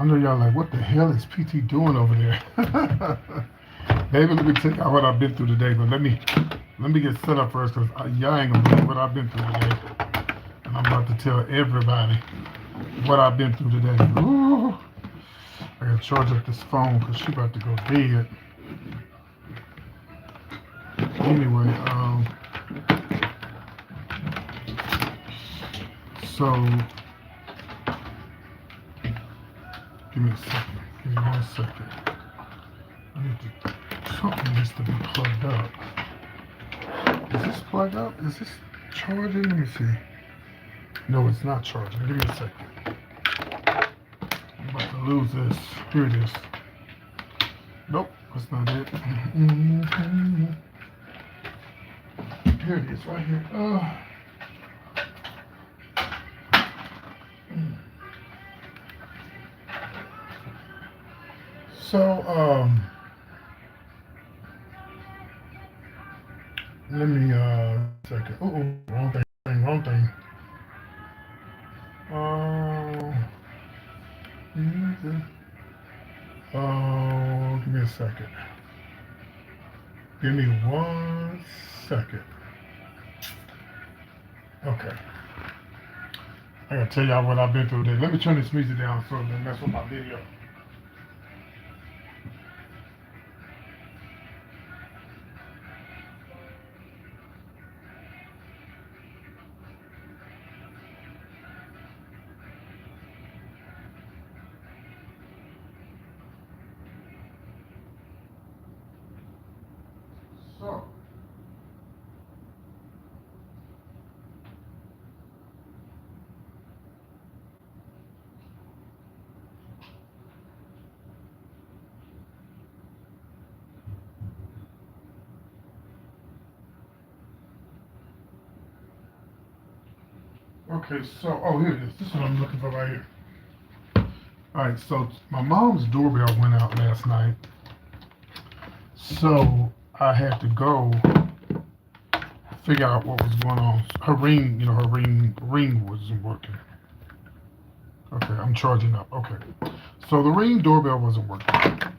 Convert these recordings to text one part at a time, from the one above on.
I know y'all like, what the hell is PT doing over there? Baby, let me tell y'all what I've been through today, but let me get set up first because y'all ain't gonna believe what I've been through today. And I'm about to tell everybody what I've been through today. Ooh, I gotta charge up this phone because she about to go dead. Anyway, so give me a second. Give me 1 second. I need to, something needs to be plugged up. Is this plugged up? Is this charging? Let me see. No, it's not charging. Give me a second. I'm about to lose this. Here it is. Nope, that's not it. Here it is, right here. So, let me, second. Wrong thing, wrong thing. Give me a second. Give me 1 second. Okay. I gotta tell y'all what I've been through today. Let me turn this music down so it doesn't mess with my video. So, okay, so, oh, here it is. This is what I'm looking for right here. All right, so my mom's doorbell went out last night. So I had to go figure out what was going on. Her ring, her ring wasn't working. Okay, I'm charging up. Okay. So the ring doorbell wasn't working.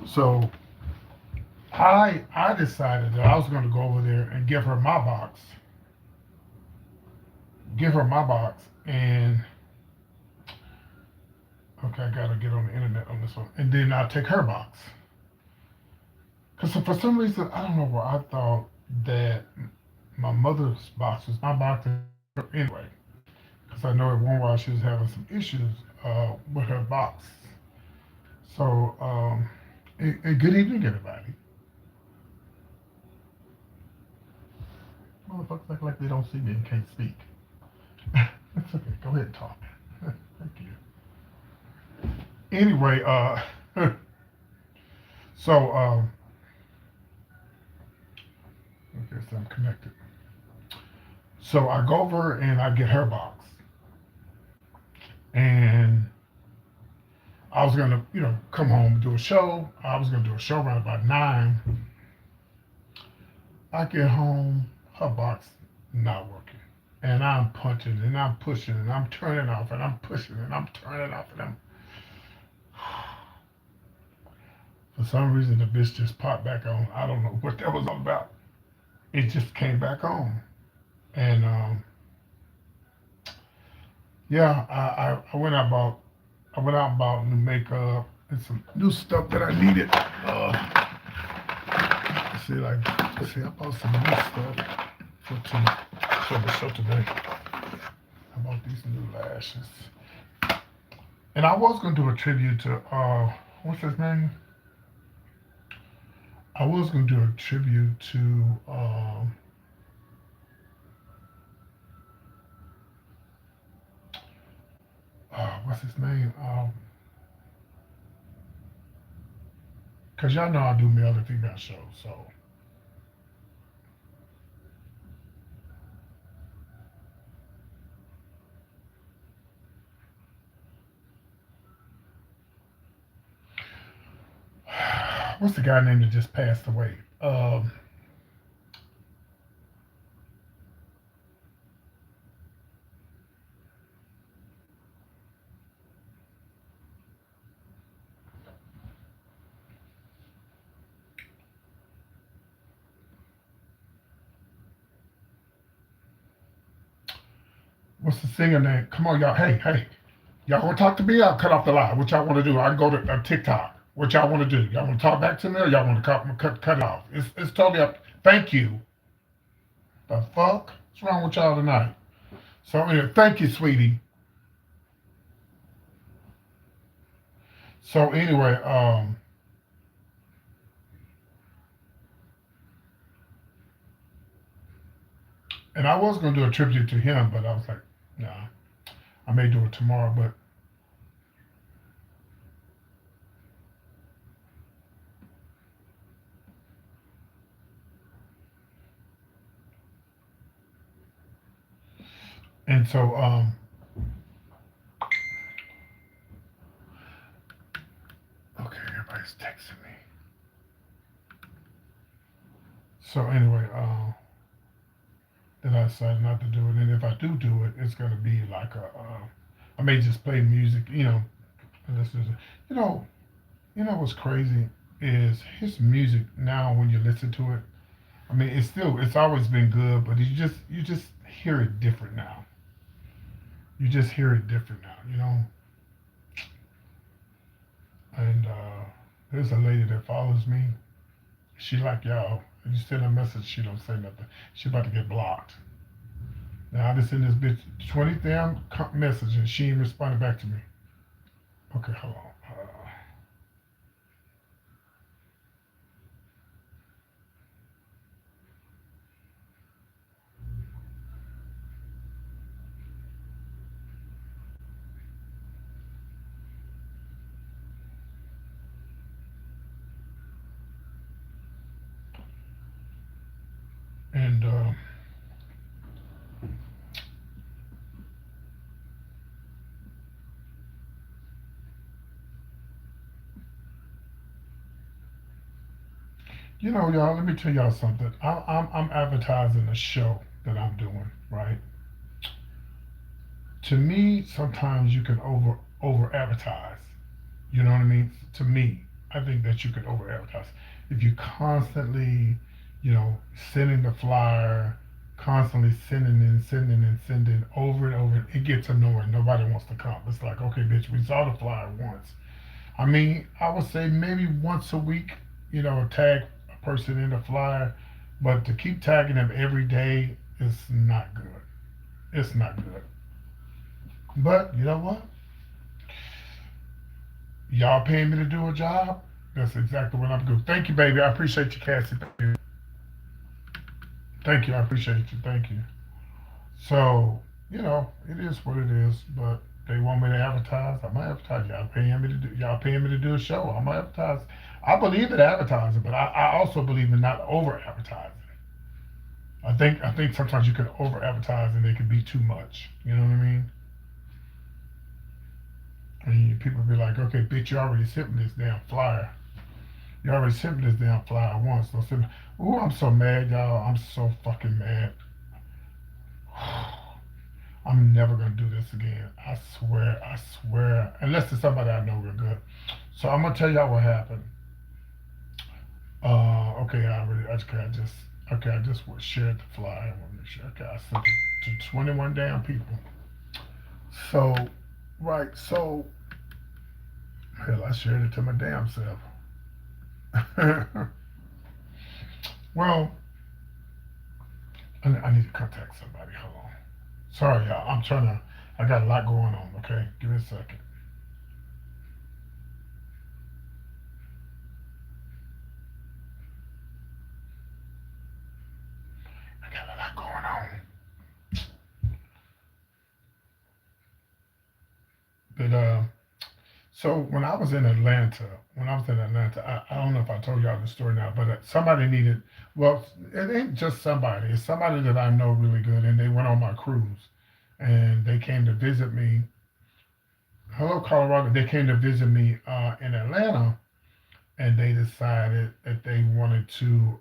So I decided that I was going to go over there and give her my box. Give her my box and okay, I gotta get on the internet on this one. And then I'll take her box. Cause for some reason I don't know why I thought that my mother's box was my box anyway. Cause I know at one while she was having some issues with her box. So and good evening everybody. Motherfuckers act like they don't see me and can't speak. It's okay. Go ahead and talk. Thank you. Anyway, so okay, so I'm connected. So I go over and I get her box, and I was gonna, come home and do a show. I was gonna do a show around about 9. I get home, her box not working, and I'm punching and I'm pushing and I'm turning off and I'm pushing and I'm turning off and I'm. For some reason, the bitch just popped back on. I don't know what that was all about. It just came back on, and yeah, I went out bought new makeup and some new stuff that I needed. See, I bought some new stuff for the show today. I bought these new lashes, and I was gonna do a tribute to what's his name? I was gonna do a tribute to what's his name? Cause y'all know I do male and female shows, so what's the guy name that just passed away? what's the singer name? Come on, y'all. Hey, hey. Y'all want to talk to me? I'll cut off the line. What y'all want to do? I can go to TikTok. What y'all want to do? Y'all want to talk back to me or y'all want to cut it off? It's totally up. Thank you. The fuck? What's wrong with y'all tonight? So, anyway, thank you, sweetie. So, anyway, and I was going to do a tribute to him, but I was like, nah, I may do it tomorrow. But, and so, okay, everybody's texting me. So, anyway, then I decided not to do it. And if I do it, it's going to be like I may just play music, and listen to, you know, what's crazy is his music now when you listen to it. I mean, it's always been good, but you just hear it different now. You just hear it different now. And there's a lady that follows me. She like y'all. If you send a message, she don't say nothing. She about to get blocked. Now I just send this bitch 20 damn messages and she ain't responding back to me. Okay, hold on. And y'all, let me tell y'all something. I'm advertising a show that I'm doing, right? To me, sometimes you can over advertise. You know what I mean? To me, I think that you can over advertise. If you constantly, sending the flyer, constantly sending over and over, it gets annoying. Nobody wants to come. It's like, okay, bitch, we saw the flyer once. I mean, I would say maybe once a week, tag a person in the flyer, but to keep tagging them every day is not good. It's not good. But you know what? Y'all paying me to do a job? That's exactly what I'm doing. Thank you, baby. I appreciate you, Cassie. Thank you. I appreciate you. Thank you. So, it is what it is. But they want me to advertise. I'm gonna advertise. Y'all paying me to do a show. I'm gonna advertise. I believe in advertising, but I also believe in not over advertising. I think sometimes you can over advertise and it can be too much. You know what I mean? And people be like, okay, bitch, you already sent me this damn flyer. You already sent me this damn flyer once. So send me. Ooh, I'm so mad, y'all. I'm so fucking mad. I'm never gonna do this again. I swear, I swear. Unless it's somebody I know real good. So I'm gonna tell y'all what happened. Okay, I just shared the flyer. I want to make sure. Okay, I sent it to 21 damn people. So, right, so hell, I shared it to my damn self. Well, I need to contact somebody. Hold on. Sorry, y'all. I got a lot going on. Okay, give me a second. I got a lot going on. But so when I was in Atlanta, I don't know if I told y'all the story now, but somebody needed. Well, it ain't just somebody. It's somebody that I know really good, and they went on my cruise, and they came to visit me. Hello, Colorado. They came to visit me in Atlanta, and they decided that they wanted to.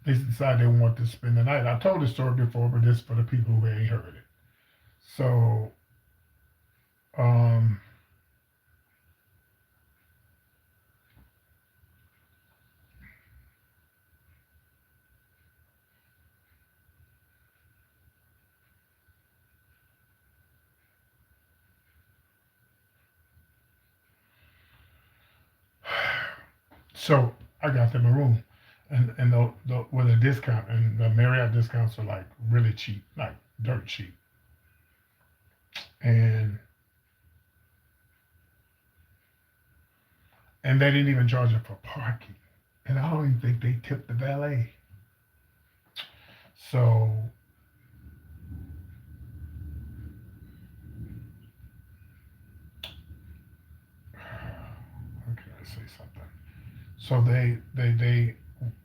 They decided they wanted to spend the night. I told the story before, but this for the people who ain't heard it. So, um, So I got them a room, and with a discount, and the Marriott discounts are like really cheap, like dirt cheap, and they didn't even charge them for parking, and I don't even think they tipped the valet. So how can I say something? So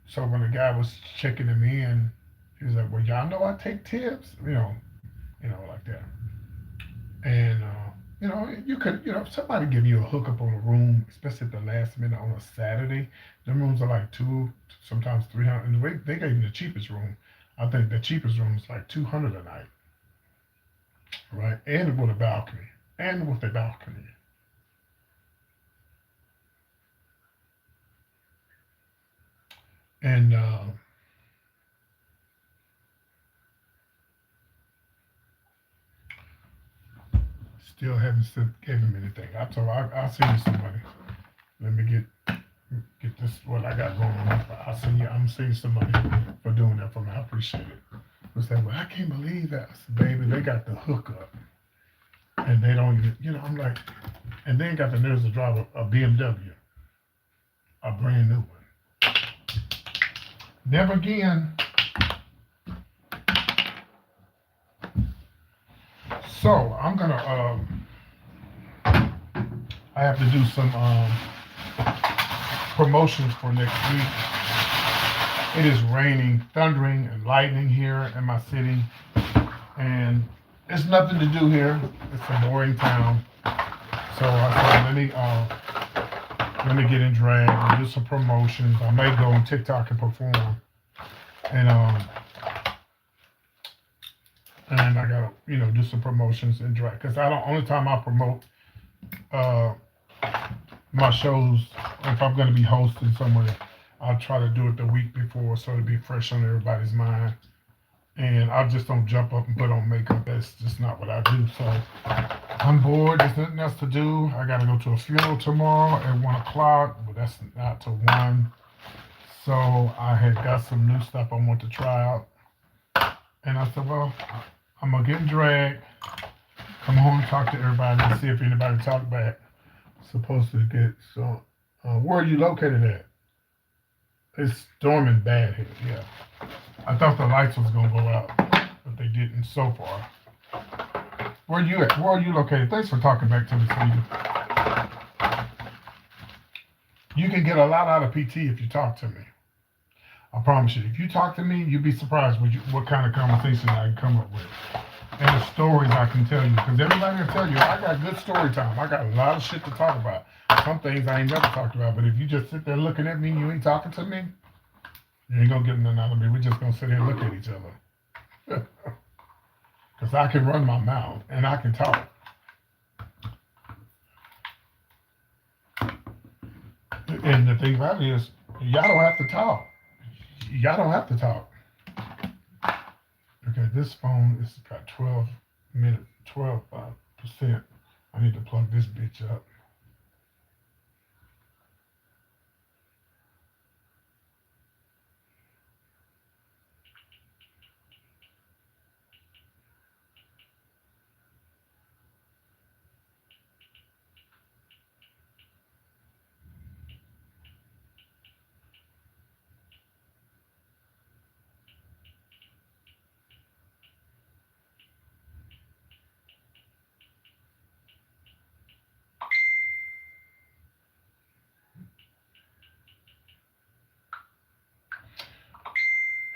so when the guy was checking him in, he was like, "Well, y'all know I take tips, like that." And you could, if somebody give you a hookup on a room, especially at the last minute on a Saturday, them rooms are like two, sometimes 300. And they gave me the cheapest room. I think the cheapest room is like 200 a night, right? And with a balcony, and with a balcony. And still haven't gave him anything. I'll send you some money. Let me get this what I got going on. I'm seeing some money for doing that for me. I appreciate it. I said, well, I can't believe that. I said, baby, they got the hookup. And they don't even, I'm like, and they ain't got the nerves to drive a BMW, a brand new one. Never again. So I'm gonna, I have to do some promotions for next week. It is raining, thundering, and lightning here in my city, and there's nothing to do here. It's a boring town. So I thought, let me get in drag and do some promotions. I may go on TikTok and perform, and I gotta do some promotions in drag because I don't. Only time I promote uh, my shows, if I'm gonna be hosting somewhere, I'll try to do it the week before so it'll be fresh on everybody's mind. And I just don't jump up and put on makeup. That's just not what I do. So I'm bored. There's nothing else to do. I got to go to a funeral tomorrow at 1 o'clock, but that's not till 1. So I had got some new stuff I want to try out. And I said, well, I'm going to get in drag, come home and talk to everybody and see if anybody talk back. Supposed to get, so where are you located at? It's storming bad here, yeah. I thought the lights was going to go out, but they didn't so far. Where are you at? Where are you located? Thanks for talking back to me, sweetie. You can get a lot out of PT if you talk to me. I promise you. If you talk to me, you'd be surprised what kind of conversation I can come up with. And the stories I can tell you. Because everybody will tell you, I got good story time. I got a lot of shit to talk about. Some things I ain't never talked about. But if you just sit there looking at me and you ain't talking to me, you ain't going to get nothing out of me. We're just going to sit here and look at each other. Because I can run my mouth and I can talk. And the thing about it is, y'all don't have to talk. Y'all don't have to talk. Okay, this phone is got 12%. I need to plug this bitch up.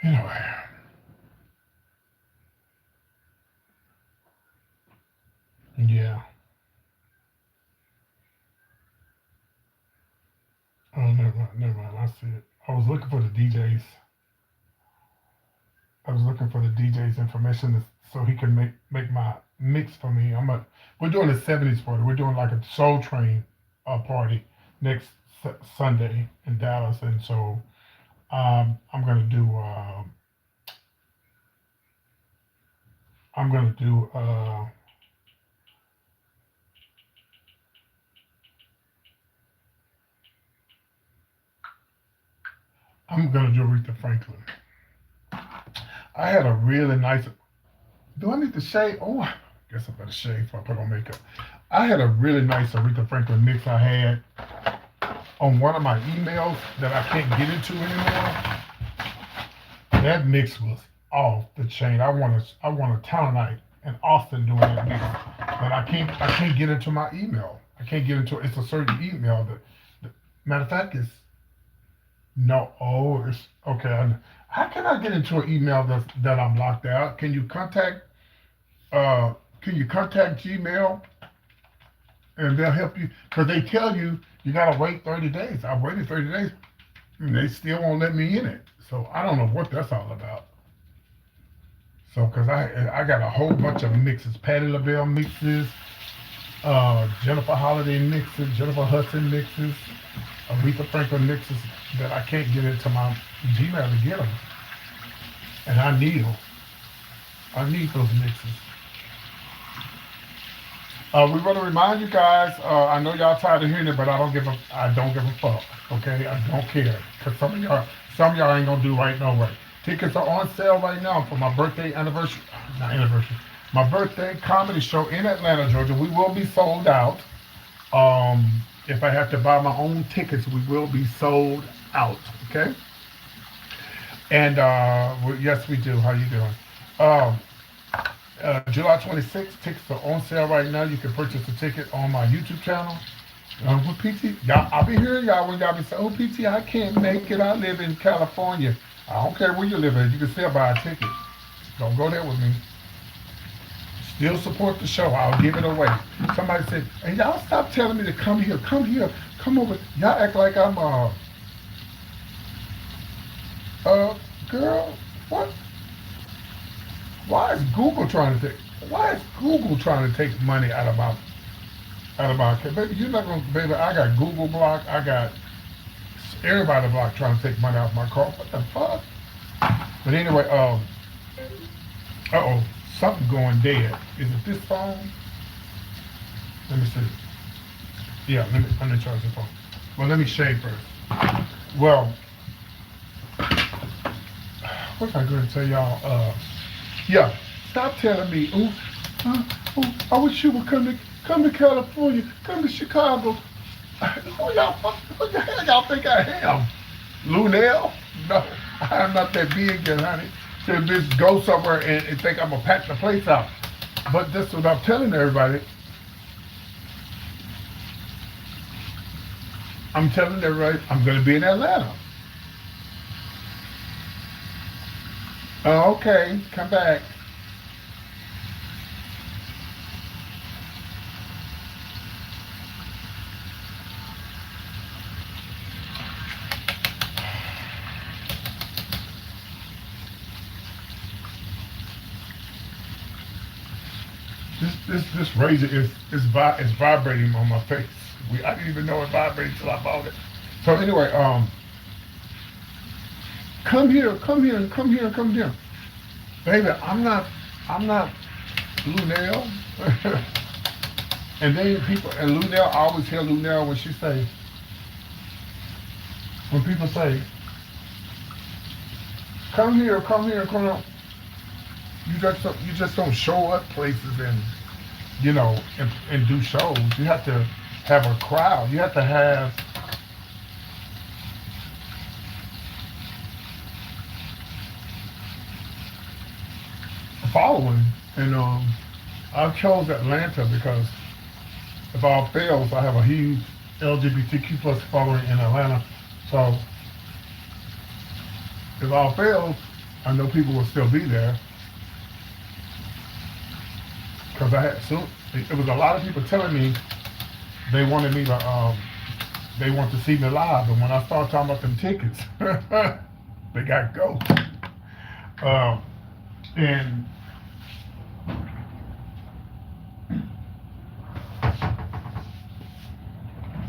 Anyway. Yeah. Oh, never mind. I see it. I was looking for the DJs. I was looking for the DJ's information so he can make my mix for me. We're doing a '70s party. We're doing like a Soul Train party next Sunday in Dallas, and so I'm gonna do. I'm gonna do. I'm gonna do Aretha Franklin. I had a really nice. Do I need to shave? Oh, I guess I better shave before I put on makeup. I had a really nice Aretha Franklin mix I had on one of my emails that I can't get into anymore. That mix was off the chain. I want a talent night in Austin doing that mix, but I can't get into my email. I can't get into it's a certain email that matter of fact is no. Oh, it's okay. How can I get into an email that I'm locked out? Uh can you contact Gmail and they'll help you because they tell you gotta wait 30 days. I waited 30 days and they still won't let me in it. So I don't know what that's all about. So because I got a whole bunch of mixes, Patti LaBelle mixes, Jennifer Holiday mixes, Jennifer Hudson mixes, Aretha Franklin mixes that I can't get into my Gmail to get them, and I need them. I need those mixes. We want to remind you guys. I know y'all tired of hearing it, but I don't give a fuck. Okay, I don't care. Cause some of y'all ain't gonna do right no way. Tickets are on sale right now for my birthday anniversary. Not anniversary. My birthday comedy show in Atlanta, Georgia. We will be sold out. If I have to buy my own tickets, we will be sold out. Okay. And yes, we do. How you doing? Um, July 26th, tickets are on sale right now. You can purchase a ticket on my YouTube channel. With PT, y'all, I'll be hearing y'all when y'all be saying, "Oh, PT, I can't make it. I live in California." I don't care where you live at. You can still buy a ticket. Don't go there with me. Still support the show. I'll give it away. Somebody said, "And y'all stop telling me to come here, come here, come over." Y'all act like I'm girl. What? Why is Google trying to take? Why is Google trying to take money out of my account? Baby, you're not gonna, baby. I got Google blocked. I got everybody blocked trying to take money out of my car. What the fuck? But anyway, oh, something going dead. Is it this phone? Let me see. Yeah, let me charge the phone. Well, let me shave first. Well, what was I going to tell y'all? Yeah, stop telling me. I wish you would come to California, come to Chicago. Who the hell y'all think I am? Lunel? No, I'm not that big yet, honey. To just go somewhere and think I'm gonna pack the place out. But that's what I'm telling everybody. I'm telling everybody I'm gonna be in Atlanta. Oh, okay, come back. This razor is vibrating on my face. I didn't even know it vibrated till I bought it. So anyway, come here, come here, come here, come here, baby. I'm not Lunel. And then people and Lunel, I always hear Lunel when people say, come here, come here, come here. You just don't show up places and do shows. You have to have a crowd. You have to have a following. And I chose Atlanta because if all fails, I have a huge LGBTQ plus following in Atlanta. So if all fails, I know people will still be there. Because it was a lot of people telling me they wanted me to, they want to see me live, and when I started talking about them tickets, they got go. And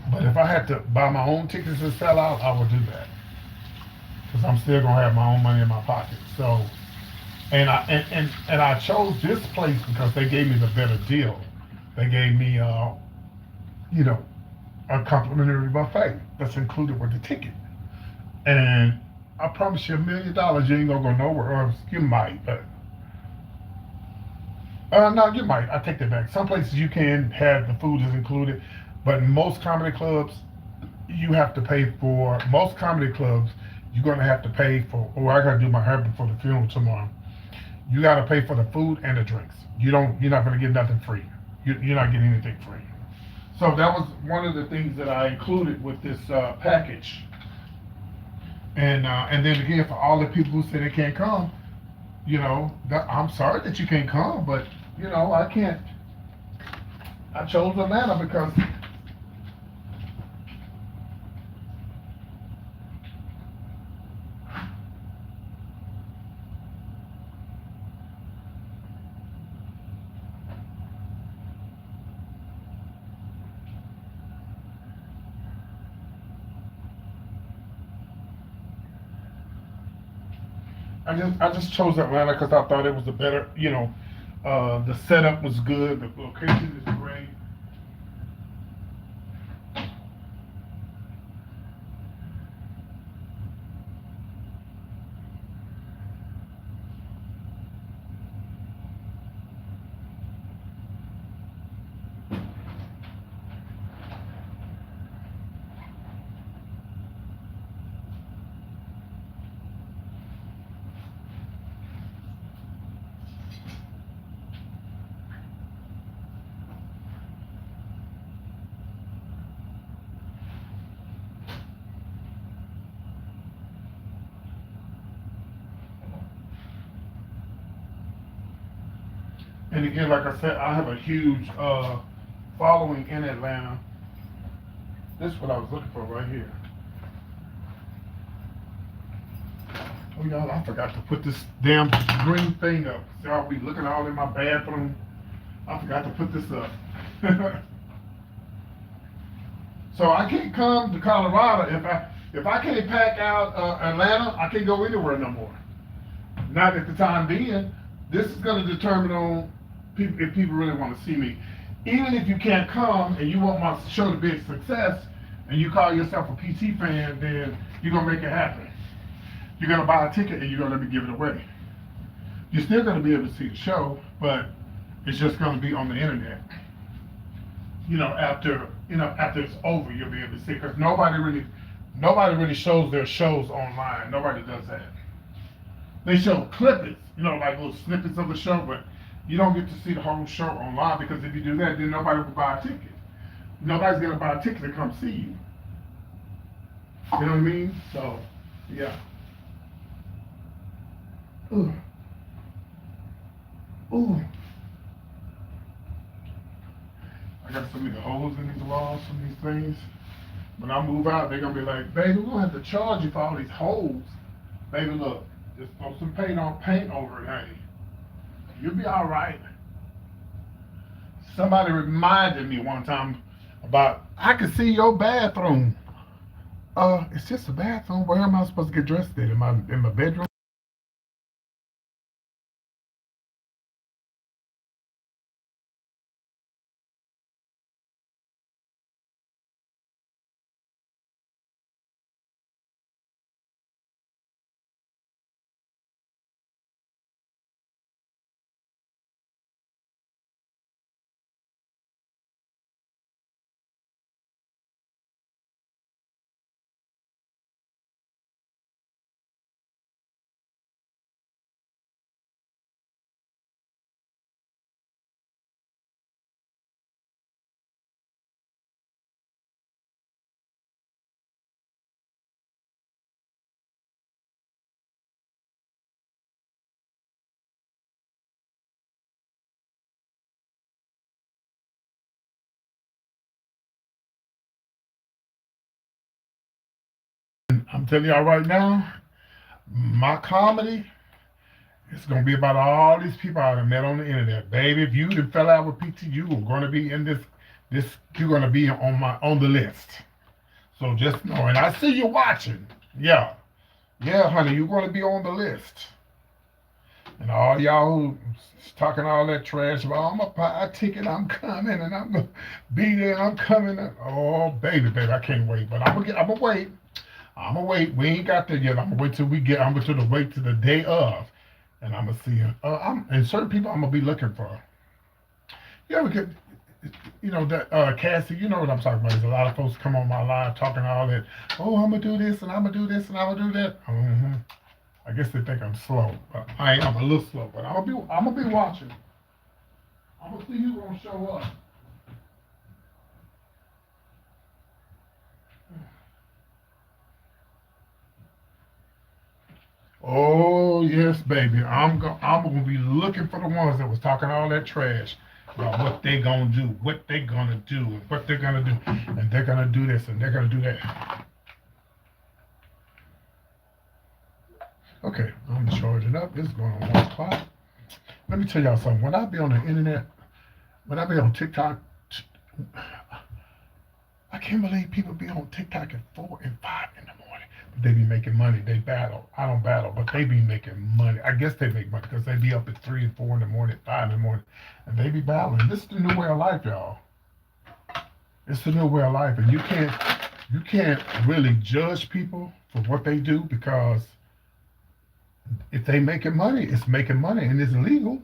but if I had to buy my own tickets to sell out, I would do that because I'm still gonna have my own money in my pocket. So. And I chose this place because they gave me the better deal. They gave me, a complimentary buffet that's included with the ticket. And I promise you $1 million, you ain't gonna go nowhere. Or you might, but no, you might. I take that back. Some places you can have the food is included, but most comedy clubs you have to pay for. Most comedy clubs you're gonna have to pay for. Oh, I gotta do my hair before the funeral tomorrow. You gotta pay for the food and the drinks. You don't. You're not gonna get nothing free. You're not getting anything free. So that was one of the things that I included with this package. And then again, for all the people who say they can't come, I'm sorry that you can't come, but I can't. I chose Atlanta because I just chose Atlanta because I thought it was a better, the setup was good, the location is great. And again, like I said, I have a huge following in Atlanta. This is what I was looking for right here. Oh, y'all, I forgot to put this damn green thing up. See, I'll be looking all in my bathroom. I forgot to put this up. So I can't come to Colorado if I can't pack out Atlanta. I can't go anywhere no more. Not at the time being. This is going to determine on people if people really want to see me. Even if you can't come and you want my show to be a success, and you call yourself a PT fan, then you're gonna make it happen. You're gonna buy a ticket and you're gonna let me give it away. You're still gonna be able to see the show, but it's just gonna be on the internet. After it's over, you'll be able to see because nobody really shows their shows online. Nobody does that. They show clippings, like little snippets of the show, but you don't get to see the whole show online because if you do that, then nobody will buy a ticket. Nobody's gonna buy a ticket to come see you. You know what I mean? So, yeah. Ooh. Ooh. I got so many holes in these walls from these things. When I move out, they're gonna be like, baby, we're gonna have to charge you for all these holes. Baby, look, just throw some paint over it, honey. You'll be all right. Somebody reminded me one time about, I can see your bathroom. It's just a bathroom. Where am I supposed to get dressed in? In my bedroom? I'm telling y'all right now, my comedy is gonna be about all these people I met on the internet. Baby, if you done fell out with PT, you are gonna be in this you're gonna be on the list. So just know, and I see you watching. Yeah. Yeah, honey, you're gonna be on the list. And all y'all who's talking all that trash about, I'm gonna buy a ticket, I'm coming, and I'm gonna be there, I'm coming. Oh, baby, I can't wait. But I'm gonna wait. I'm gonna wait. We ain't got there yet. I'm gonna wait till we get. I'm gonna wait till the day of, and I'm gonna see. And certain people I'm gonna be looking for. You ever get, that Cassie? You know what I'm talking about? There's a lot of folks come on my live talking all that. Oh, I'm gonna do this and I'm gonna do this and I'm gonna do that. I guess they think I'm slow, but I am a little slow. But I'm gonna be watching. I'm gonna see who's gonna show up. Oh yes, baby. I'm gonna be looking for the ones that was talking all that trash about what they gonna do, what they gonna do, and what they're gonna do, and they're gonna do this and they're gonna do that. Okay, I'm charging up. It's going on 1 o'clock. Let me tell y'all something. When I be on the internet, when I be on TikTok, I can't believe people be on TikTok at 4 and 5 in the morning. But they be making money. They battle. I don't battle, but they be making money. I guess they make money because they be up at 3 and 4 in the morning, 5 in the morning, and they be battling. This is the new way of life, y'all. It's the new way of life, and you can't really judge people for what they do because if they making money, it's making money and it's legal.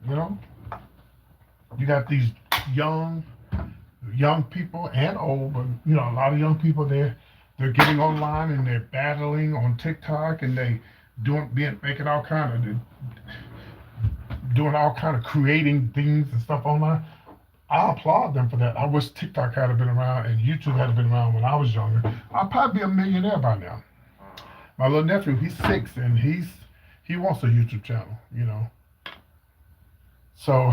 You know, you got these young people and old, but a lot of young people they're getting online and they're battling on TikTok and they making all kind of doing all kind of creating things and stuff online. I applaud them for that. I wish TikTok had been around and YouTube had been around when I was younger. I'd probably be a millionaire by now. My little nephew, he's 6 and he wants a YouTube channel. So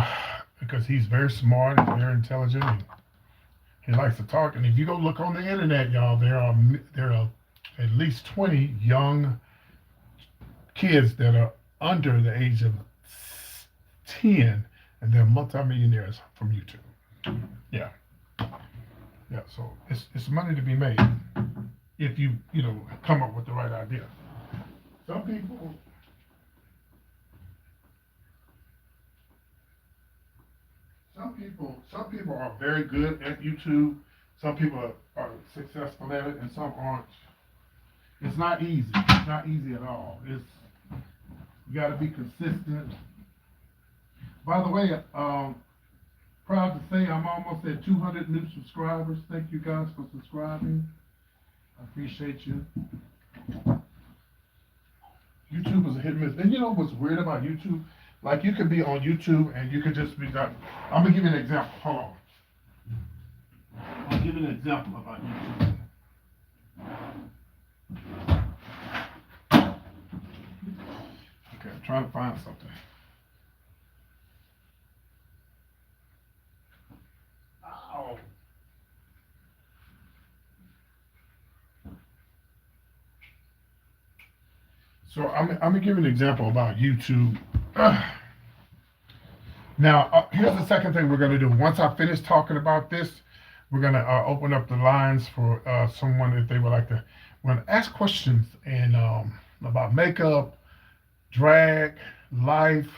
because he's very smart and very intelligent and he likes to talk. And if you go look on the internet, y'all, there are at least 20 young kids that are under the age of 10, and they're multimillionaires from YouTube. Yeah, So it's money to be made if you come up with the right idea. Some people. Some people are very good at YouTube. Some people are successful at it, and some aren't. It's not easy. It's not easy at all. You got to be consistent. By the way, proud to say I'm almost at 200 new subscribers. Thank you guys for subscribing. I appreciate you. YouTube is a hit and miss. And you know what's weird about YouTube? Like you could be on YouTube and you could just be done. I'm gonna give you an example. Hold on. I'll give you an example about YouTube. Okay, I'm trying to find something. Oh. So I'm gonna give you an example about YouTube. Now, here's the second thing we're going to do. Once I finish talking about this, we're going to open up the lines for someone if they would like to. We're going to ask questions and about makeup, drag, life,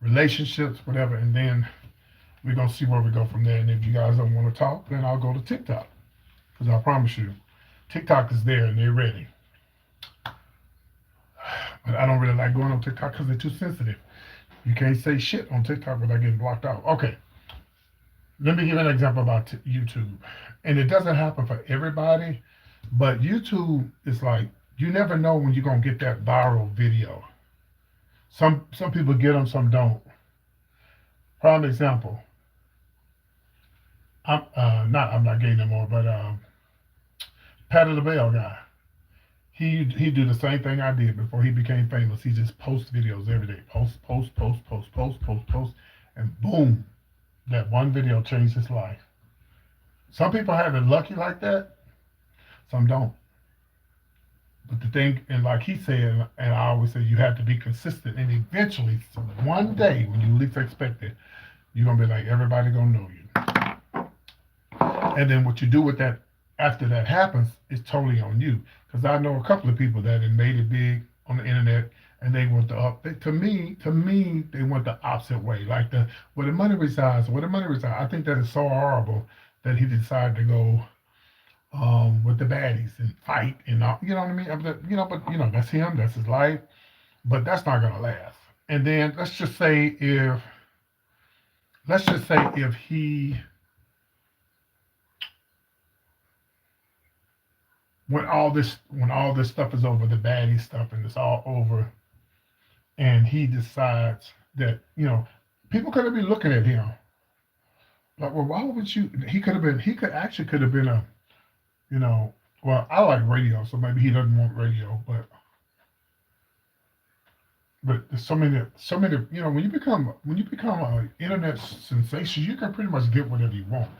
relationships, whatever, and then we're going to see where we go from there. And if you guys don't want to talk, then I'll go to TikTok because I promise you, TikTok is there and they're ready. But I don't really like going on TikTok because they're too sensitive. You can't say shit on TikTok without getting blocked out. Okay. Let me give an example about YouTube. And it doesn't happen for everybody, but YouTube is like, you never know when you're going to get that viral video. Some people get them, some don't. Prime example. I'm not gay no more, but Patty LaBelle guy. He do the same thing I did before he became famous. He just posts videos every day. Post, and boom, that one video changed his life. Some people have it lucky like that, some don't. But the thing, and like he said, and I always say, you have to be consistent. And eventually, one day, when you least expect it, you're going to be like, everybody going to know you. And then what you do with that after that happens is totally on you. Because I know a couple of people that have made it big on the internet, and they went to me, they went the opposite way. Like where the money resides. I think that is so horrible that he decided to go with the baddies and fight and all, you know what I mean? But that's him, that's his life, but that's not gonna last. And then let's just say if he when all this stuff is over, the baddie stuff, and it's all over, and he decides that people could have been looking at him like, well, why would you? He could have been a you know. Well, I like radio, so maybe he doesn't want radio, but there's so many. When you become an internet sensation, you can pretty much get whatever you want.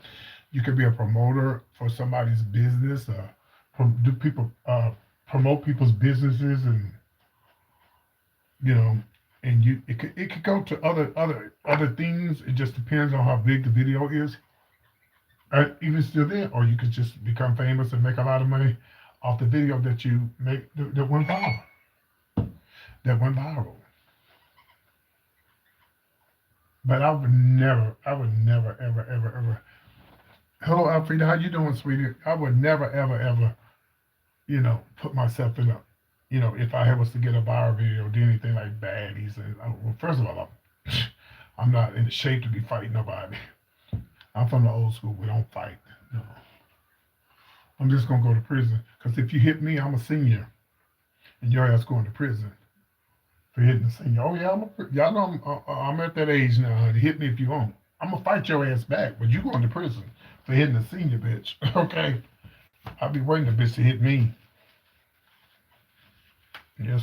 You could be a promoter for somebody's business, do people promote people's businesses, and you know, and it could go to other things. It just depends on how big the video is, even still there, or you could just become famous and make a lot of money off the video that you make that went viral. That went viral. But I would never, ever, ever, ever. Hello, Alfreda, how you doing, sweetie? I would never, ever, ever, put myself in if I was to get a viral video or do anything like baddies. And well, first of all, I'm not in the shape to be fighting nobody. I'm from the old school. We don't fight. No. I'm just gonna go to prison because if you hit me, I'm a senior, and your ass going to prison for hitting a senior. Oh yeah, y'all know I'm at that age now. Honey. Hit me if you want. I'm gonna fight your ass back, but you going to prison for hitting a senior bitch. Okay, I'll be waiting the bitch to hit me. Yes,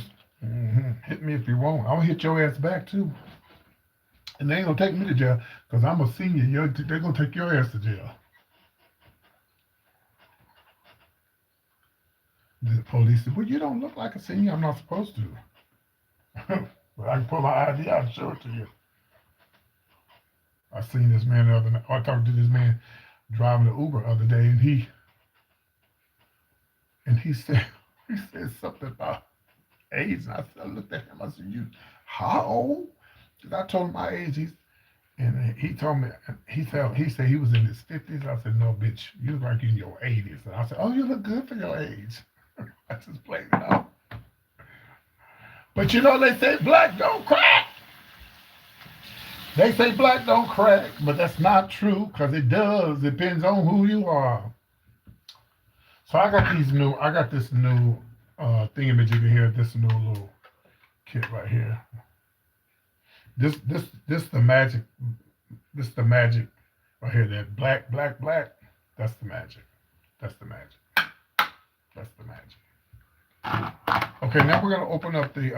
hit me if you want. I'm gonna hit your ass back too, and they ain't gonna take me to jail because I'm a senior. They're gonna take your ass to jail. The police said, "Well, you don't look like a senior. I'm not supposed to." But I can pull my ID out and show it to you. I seen this man the other night. I talked to this man driving the Uber the other day, and he said he said something about age. And I looked at him. I said, "You how old?" Because I told him my age. And he told me he said he was in his 50s. I said, "No, bitch, you look like in your 80s." And I said, "Oh, you look good for your age." I just played it off. But they say black don't crack. They say black don't crack, but that's not true because it does. Depends on who you are. So I got this new thingamajigger here, this new little kit right here. This the magic right here. That black, black, black. That's the magic. That's the magic. That's the magic. Okay, now we're gonna open up the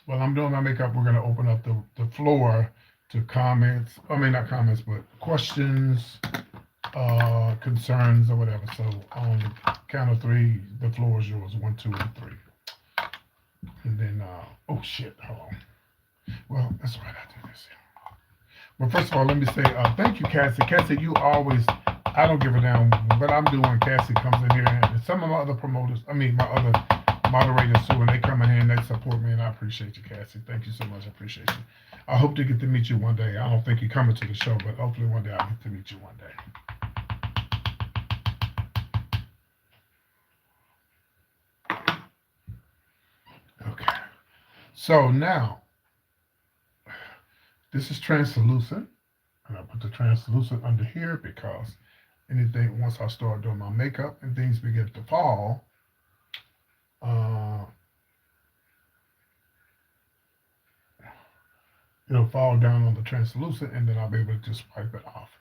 while I'm doing my makeup, we're gonna open up the floor to comments. I mean not comments, but questions, concerns or whatever. So on the count of three, the floor is yours. 1, 2, and 3. And then oh shit, hold on. Well, that's right, I do this. Well, first of all, let me say thank you, Cassie. Cassie, you always, I don't give a damn what I'm doing. Cassie comes in here, and some of my other promoters, my other moderators too, and they come in here and they support me, and I appreciate you, Cassie. Thank you so much. I appreciate you. I hope to get to meet you one day. I don't think you're coming to the show, but hopefully one day I'll get to meet you one day. Okay. So now, this is translucent, and I put the translucent under here because once I start doing my makeup and things begin to fall, it'll fall down on the translucent, and then I'll be able to just wipe it off.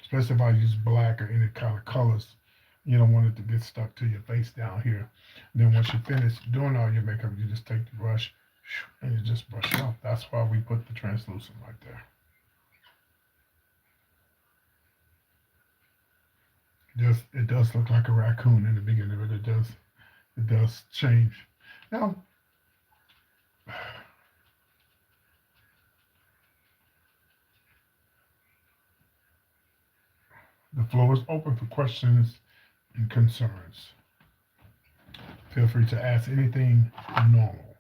Especially if I use black or any kind of colors, you don't want it to get stuck to your face down here. And then once you finish doing all your makeup, you just take the brush and you just brush it off. That's why we put the translucent right there. It does look like a raccoon in the beginning, but it does change. Now, the floor is open for questions and concerns. Feel free to ask anything normal.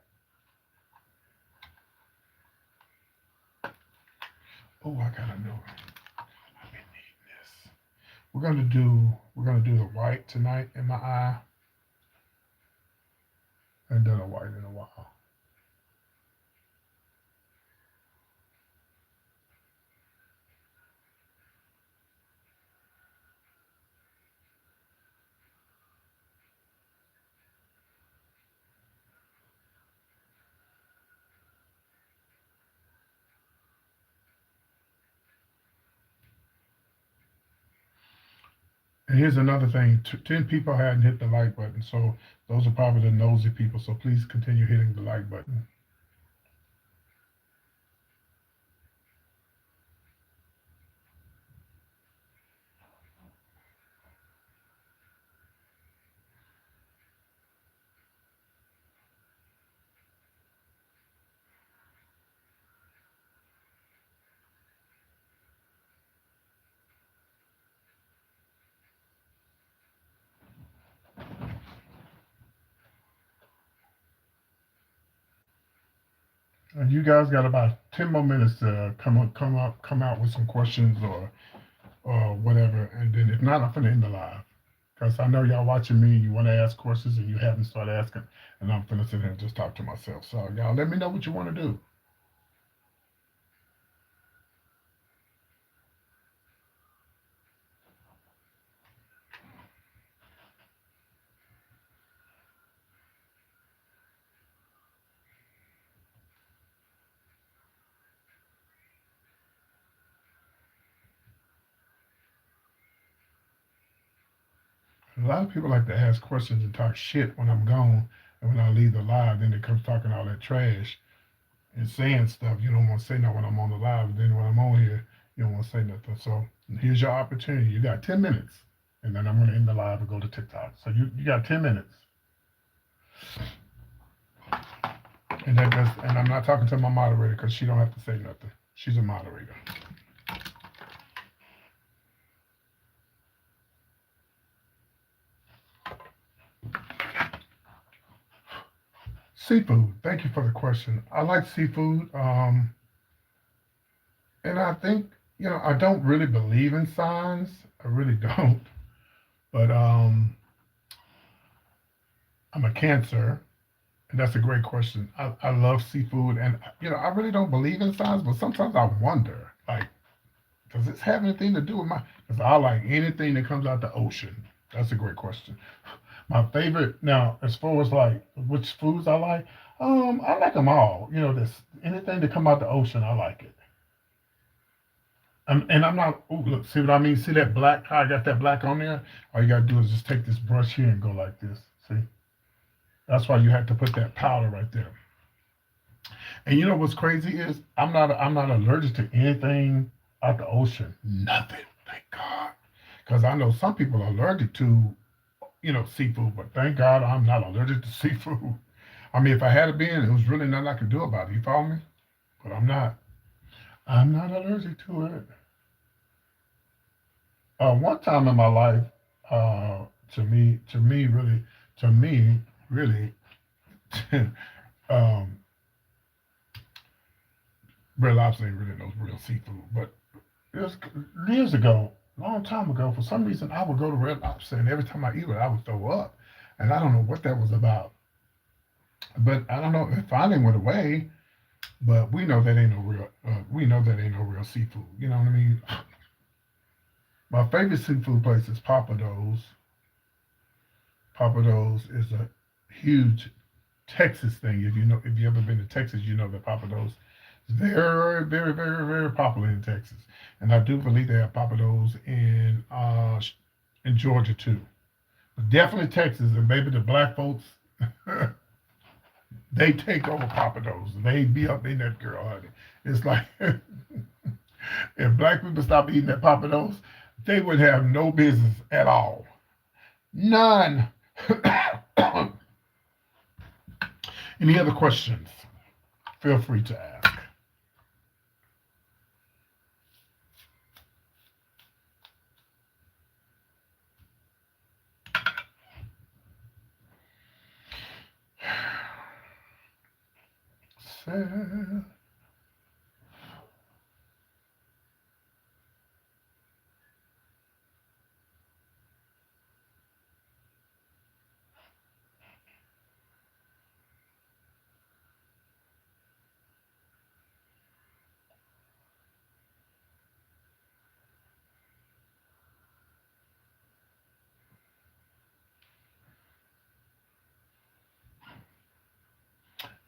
Oh, I gotta know. I've been eating this. We're gonna do the white tonight in my eye. I haven't done a white in a while. And here's another thing: 10 people hadn't hit the like button, so those are probably the nosy people. So please continue hitting the like button. And you guys got about 10 more minutes to come out with some questions or whatever. And then if not, I'm gonna end the live because I know y'all watching me. You want to ask questions and you haven't started asking, and I'm gonna sit here and just talk to myself. So y'all, let me know what you want to do. A lot of people like to ask questions and talk shit when I'm gone, and when I leave the live, then they come talking all that trash and saying stuff. You don't want to say nothing when I'm on the live, and then when I'm on here, you don't want to say nothing. So here's your opportunity. You got 10 minutes, and then I'm going to end the live and go to TikTok. So you got 10 minutes. And I'm not talking to my moderator because she don't have to say nothing. She's a moderator. Seafood. Thank you for the question. I like seafood. And I think, I don't really believe in signs. I really don't. But I'm a Cancer, and that's a great question. I love seafood, and I really don't believe in signs, but sometimes I wonder, like, does this have anything to do with my? Because I like anything that comes out the ocean. That's a great question. My favorite now, as far as like which foods I like, I like them all. This anything that come out the ocean, I like it. And I'm not. Ooh, look, see what I mean? See that black? How I got that black on there? All you gotta do is just take this brush here and go like this. See? That's why you have to put that powder right there. And you know what's crazy is I'm not allergic to anything out the ocean. Nothing, thank God. Because I know some people are allergic to seafood, but thank God I'm not allergic to seafood. I mean, if I had been, it was really nothing I could do about it. You follow me? But I'm not. I'm not allergic to it. One time in my life, to me, really, um, Red Lobster ain't really no real seafood. But it was years ago, long time ago. For some reason, I would go to Red Lobster, and every time I eat it, I would throw up, and I don't know what that was about. But I don't know. It finally went away. But we know that ain't no real. We know that ain't no real seafood. You know what I mean? My favorite seafood place is Papados. Papados is a huge Texas thing. If you ever been to Texas, you know that Papados is very, very, very, very popular in Texas. And I do believe they have Papados in Georgia too. But definitely Texas, and maybe the black folks, they take over Papados. They be up in that girl, honey. It's like if black people stop eating that Papados, they would have no business at all. None. Any other questions? Feel free to ask.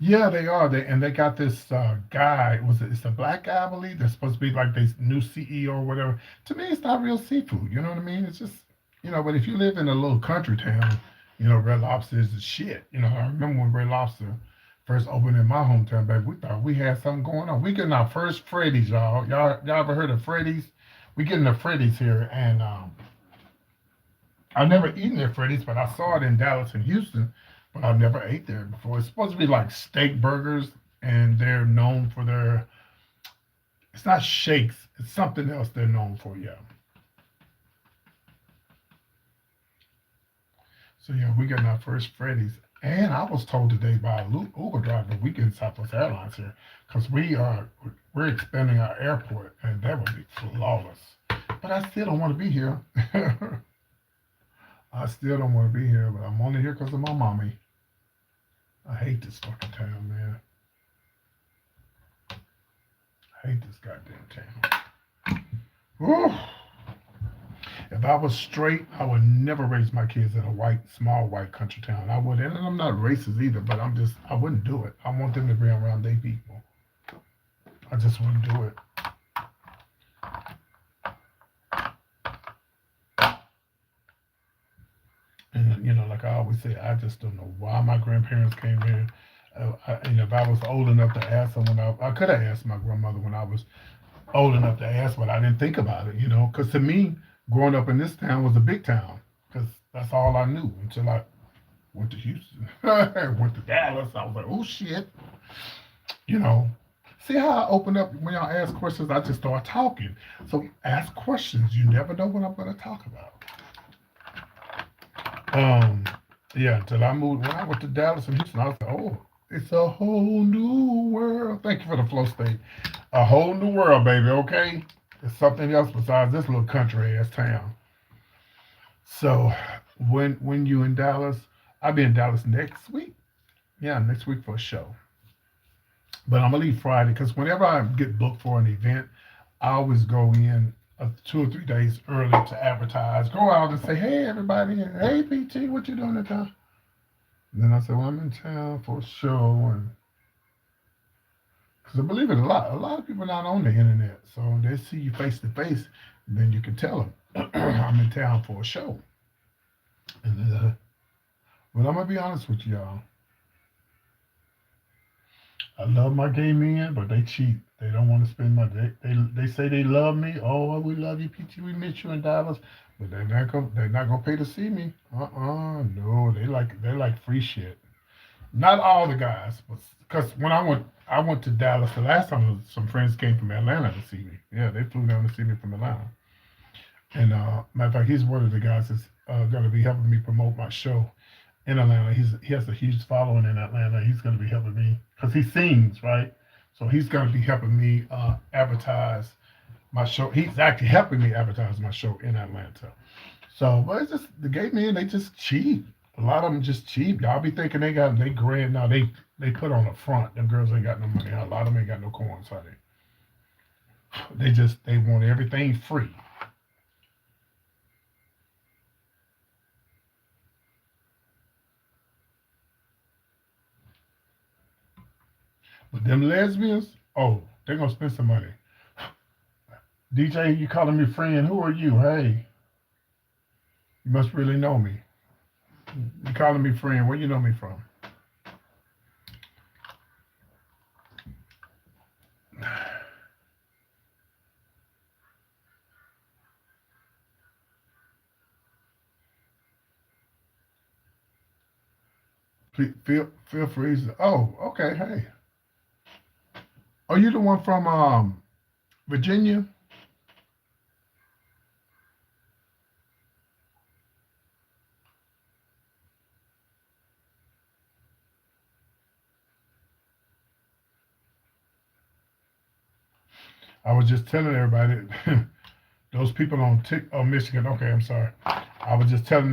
Yeah, they are. They got this guy. It's a black guy, I believe. They're supposed to be like this new CEO or whatever. To me, it's not real seafood. You know what I mean? It's just But if you live in a little country town, Red Lobster is the shit. I remember when Red Lobster first opened in my hometown, baby. We thought we had something going on. We getting our first Freddy's, y'all. Y'all ever heard of Freddy's? We getting the Freddy's here, and I've never eaten at Freddy's, but I saw it in Dallas and Houston, but I've never ate there before. It's supposed to be like steak burgers, and they're known for their. It's not shakes. It's something else they're known for. Yeah. So yeah, we got our first Freddy's, and I was told today by a Uber driver we get Southwest Airlines here because we're expanding our airport, and that would be flawless. But I still don't want to be here. I still don't want to be here, but I'm only here because of my mommy. I hate this fucking town, man. I hate this goddamn town. Whew. If I was straight, I would never raise my kids in a small white country town. I would, and I'm not racist either, but I wouldn't do it. I want them to be around their people. I just wouldn't do it. And like I always say, I just don't know why my grandparents came here. If I was old enough to ask them I could have asked my grandmother when I was old enough to ask, but I didn't think about it, because to me, growing up in this town was a big town, because that's all I knew until I went to Houston, went to Dallas. I was like, oh shit, you know. See how I open up when y'all ask questions? I just start talking. So ask questions. You never know what I'm going to talk about. Um, yeah. Until I moved, when I went to Dallas and Houston, I was like, oh, it's a whole new world. Thank you for the flow state. A whole new world, baby. Okay, it's something else besides this little country ass town. So when you in Dallas, I'll be in Dallas next week. Yeah, next week for a show. But I'm gonna leave Friday because whenever I get booked for an event, I always go in 2 or 3 days early to advertise. Go out and say, "Hey, everybody! Hey, PT, what you doing in town?" And then I say, "Well, I'm in town for a show," and because I believe it a lot of people not on the internet, so they see you face to face, then you can tell them I'm in town for a show. And but I'm gonna be honest with y'all. I love my gay men, but they cheat. They don't want to spend my. They say they love me. Oh, we love you, PT. We miss you in Dallas, but they're not gonna pay to see me. No, they like free shit. Not all the guys, but because when I went to Dallas the last time. Some friends came from Atlanta to see me. Yeah, they flew down to see me from Atlanta. And matter of fact, he's one of the guys that's going to be helping me promote my show in Atlanta. He has a huge following in Atlanta. He's going to be helping me because he sings, right? So he's going to be helping me advertise my show. He's actually helping me advertise my show in Atlanta. So, but it's just the gay men. They just cheap. A lot of them just cheap. Y'all be thinking they grand. Now they put on the front. Them girls ain't got no money. A lot of them ain't got no coins, honey. They want everything free. But them lesbians, oh, they're gonna spend some money. DJ, you calling me friend? Who are you? Hey, you must really know me. You calling me friend? Where you know me from? Please, feel free. Oh, okay. Hey, are you the one from Virginia? I was just telling everybody those people on Michigan. Okay, I'm sorry. I was just telling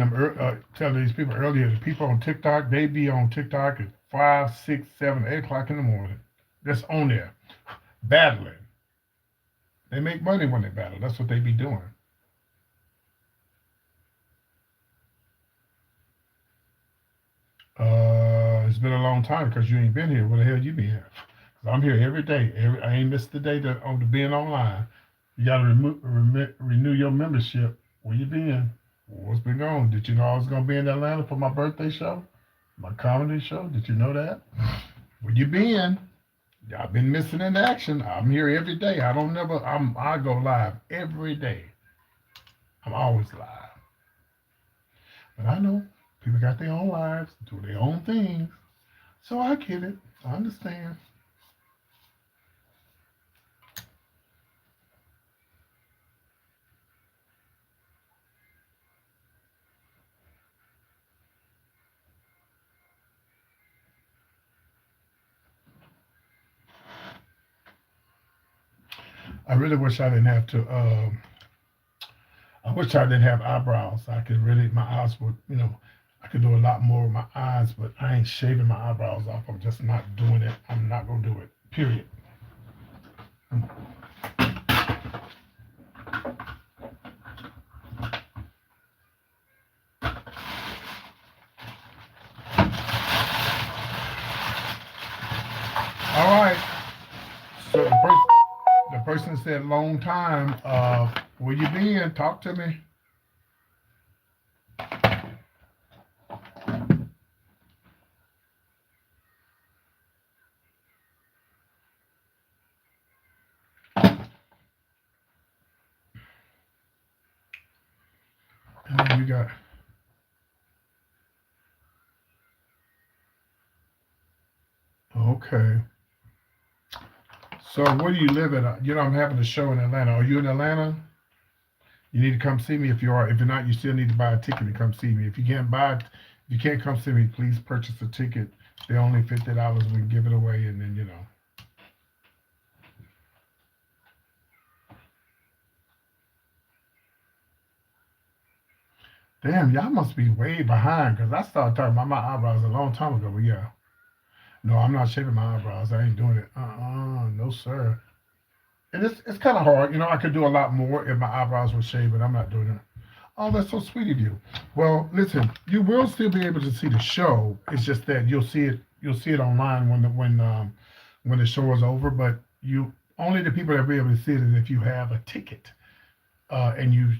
telling these people earlier. The people on TikTok, they be on TikTok at 5, 6, 7, 8 o'clock in the morning. Just on there battling. They make money when they battle. That's what they be doing. it's been a long time because you ain't been here. Where the hell you been here? 'Cause I'm here every day. I ain't missed the day on the being online. You gotta renew your membership. Where you been? What's been going? Did you know I was gonna be in Atlanta for my birthday show, my comedy show? Did you know that? Where you been? I've been missing in action. I'm here every day. I go live every day. I'm always live. But I know people got their own lives, do their own things. So I get it. I understand. I really wish I didn't have to. I wish I didn't have eyebrows. I could really, my eyes would, I could do a lot more with my eyes, but I ain't shaving my eyebrows off. I'm just not doing it. I'm not gonna do it. Period. All right. So the person said long time. Where you been? Talk to me. And then you got. Okay. So where do you live at? I'm having a show in Atlanta. Are you in Atlanta? You need to come see me if you are. If you're not, you still need to buy a ticket to come see me. If you can't come see me, please purchase a ticket. They're only $50. We can give it away, and then. Damn, y'all must be way behind because I started talking about my eyebrows a long time ago. But yeah, no, I'm not shaving my eyebrows. I ain't doing it. No sir. And it's kind of hard. I could do a lot more if my eyebrows were shaved, but I'm not doing it. Oh, that's so sweet of you. Well, listen, you will still be able to see the show. It's just that you'll see it online when the show is over. But you only the people that will be able to see it is if you have a ticket and you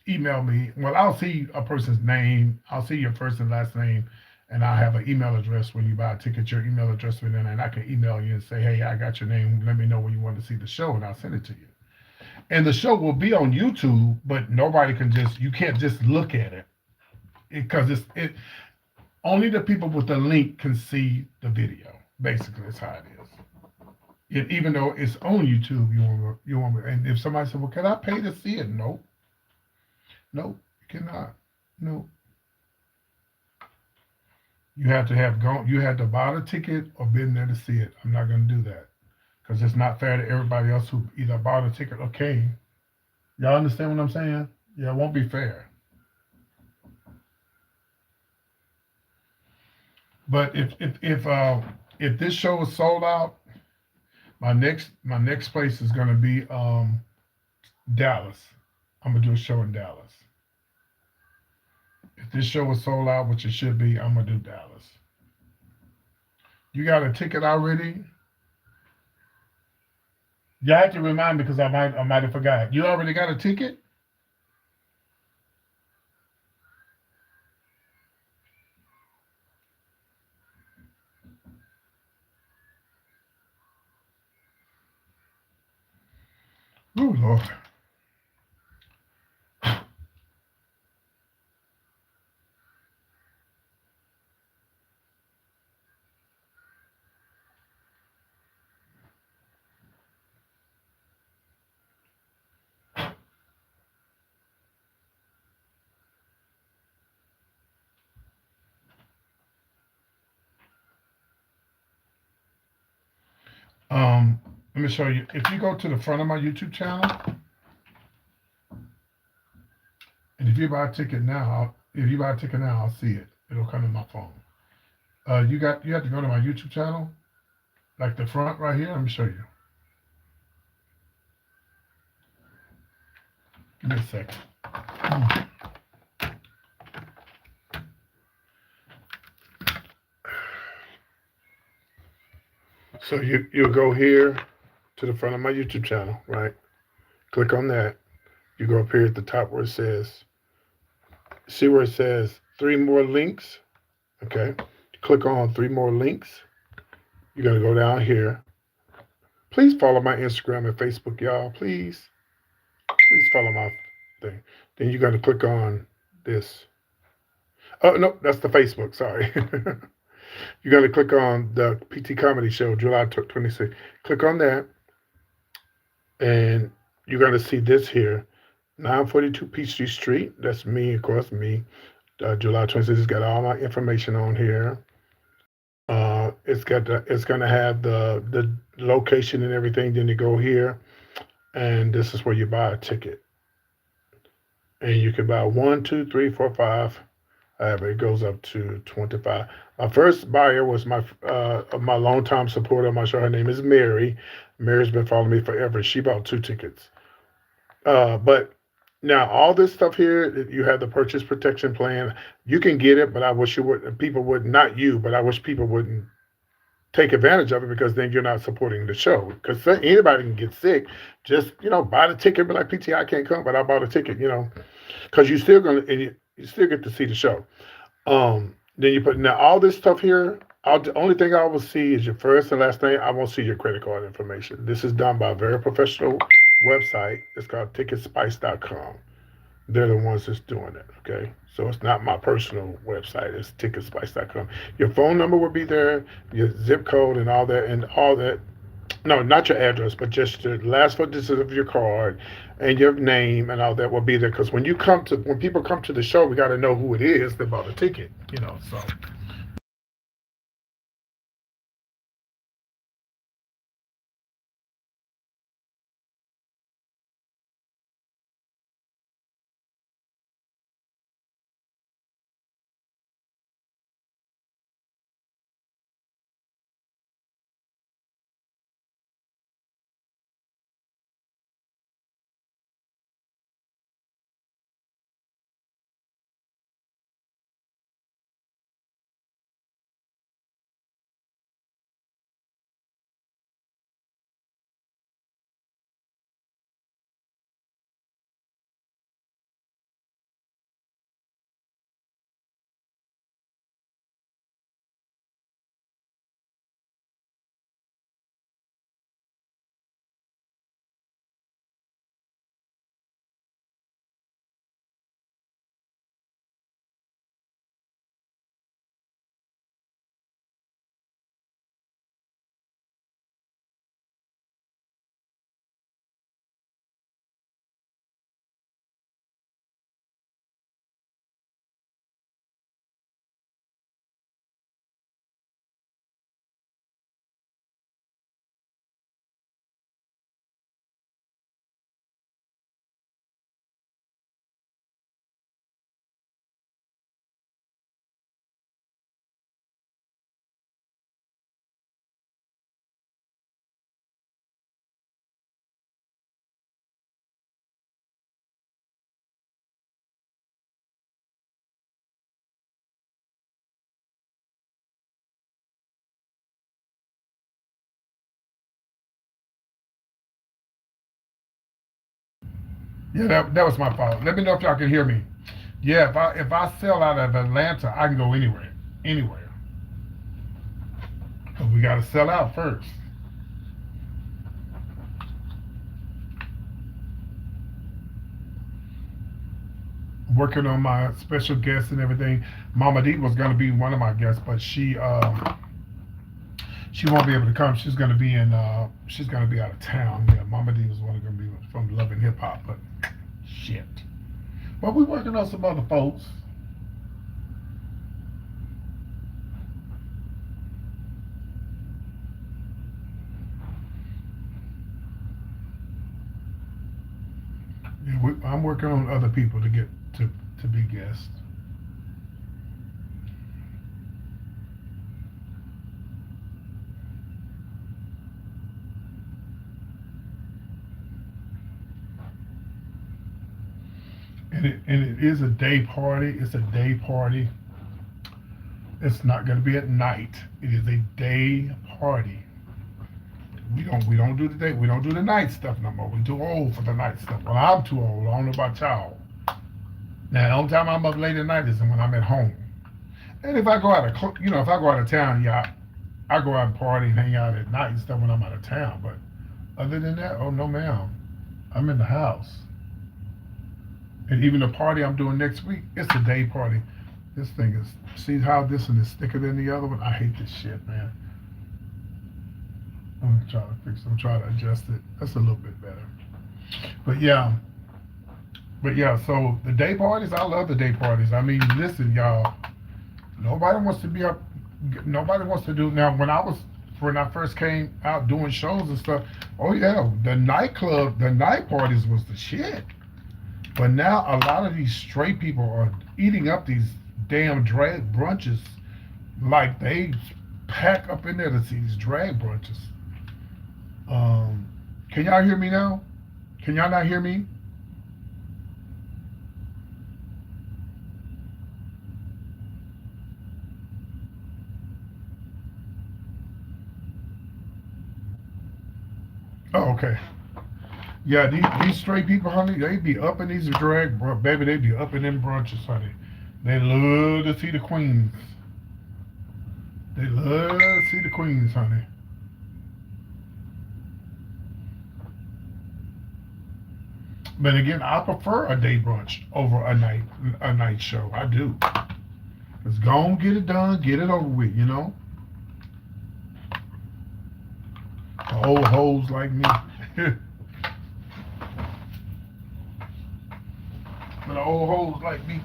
email me. Well, I'll see a person's name. I'll see your first and last name, and I have an email address when you buy a ticket. Your email address with it, and I can email you and say, "Hey, I got your name. Let me know when you want to see the show, and I'll send it to you." And the show will be on YouTube, but you can't just look at it because only the people with the link can see the video. Basically, that's how it is. Even though it's on YouTube, you want, and if somebody said, "Well, can I pay to see it?" No, no, you cannot. No, you have to have gone. You had to buy the ticket or been there to see it. I'm not going to do that because it's not fair to everybody else who either bought a ticket or came. Y'all understand what I'm saying? Yeah, it won't be fair. But if this show is sold out, my next place is gonna be Dallas. I'm gonna do a show in Dallas. If this show is sold out, which it should be, I'm gonna do Dallas. You got a ticket already? You have to remind me because I might have forgot. You already got a ticket? Oh Lord. Let me show you. If you go to the front of my YouTube channel, and if you buy a ticket now, I'll see it. It'll come to my phone. You have to go to my YouTube channel, like the front right here. Let me show you. Give me a second. So you'll go here to the front of my YouTube channel, right? Click on that. You go up here at the top where it says, see where it says 3 more links? Okay. Click on 3 more links. You're going to go down here. Please follow my Instagram and Facebook, y'all. Please. Please follow my thing. Then you're going to click on this. Oh, no, that's the Facebook. Sorry. You're going to click on the PT Comedy Show, July 26th. Click on that. And you're going to see this here. 942 Peachtree Street. That's me, of course, me. July 26th. It's got all my information on here. It's gonna have the location and everything. Then you go here, and this is where you buy a ticket, and you can buy 1, 2, 3, 4, 5. However, it goes up to 25. My first buyer was my longtime supporter on my show. Her name is Mary. Mary's been following me forever. She bought 2 tickets. But now all this stuff here, you have the purchase protection plan. You can get it, but I wish you would. People would not you, but I wish people wouldn't take advantage of it because then you're not supporting the show. Because anybody can get sick. Just buy the ticket. Be like, PT, I can't come, but I bought a ticket. Because you're still gonna and you still get to see the show. Then you put now all this stuff here. The only thing I will see is your first and last name. I won't see your credit card information. This is done by a very professional website. It's called ticketspice.com. They're the ones that's doing it, okay? So it's not my personal website. It's ticketspice.com. Your phone number will be there, your zip code and all that. No, not your address, but just the last 4 digits of your card and your name and all that will be there. Because when people come to the show, we got to know who it is that bought a ticket, so. Yeah, that was my fault. Let me know if y'all can hear me. Yeah, if I sell out of Atlanta, I can go anywhere. But we got to sell out first. Working on my special guests and everything. Mama D was going to be one of my guests, but she won't be able to come. She's going to be out of town. Yeah, Mama D was going to be from Love and Hip Hop, but shit. But we're working on some other folks. Yeah, I'm working on other people to get to be guests. And it is a day party. It's a day party. It's not going to be at night. It is a day party. We don't do the day. We don't do the night stuff no more. We too old for the night stuff. Well, I'm too old. I don't know about y'all. Now, the only time I'm up late at night is when I'm at home. And if I go out of, if I go out of town, yeah, I go out and party and hang out at night and stuff when I'm out of town. But other than that, oh no, ma'am, I'm in the house. And even the party I'm doing next week, it's a day party. This thing is, see how this one is thicker than the other one? I hate this shit, man. I'm trying to fix it. I'm trying to adjust it. That's a little bit better. But yeah. So the day parties, I love the day parties. I mean, listen, y'all. Nobody wants to be up. Nobody wants to do. Now, when I first came out doing shows and stuff, oh yeah, the night parties was the shit. But now a lot of these straight people are eating up these damn drag brunches, like they pack up in there to see these drag brunches. Can y'all hear me now? Can y'all not hear me? Oh, okay. Yeah, these straight people, honey, they be up in these baby, they be up in them brunches, honey. They love to see the queens. They love to see the queens, honey. But again, I prefer a day brunch over a night show. I do. Let's go and get it done, get it over with, The old hoes like me. The old hoes like me.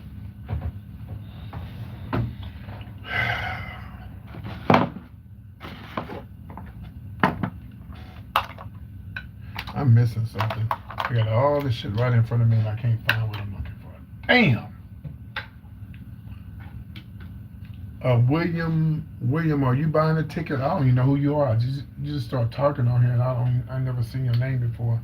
I'm missing something. I got all this shit right in front of me and I can't find what I'm looking for. Damn. William, are you buying a ticket? I don't even know who you are. You just start talking on here, and I never seen your name before.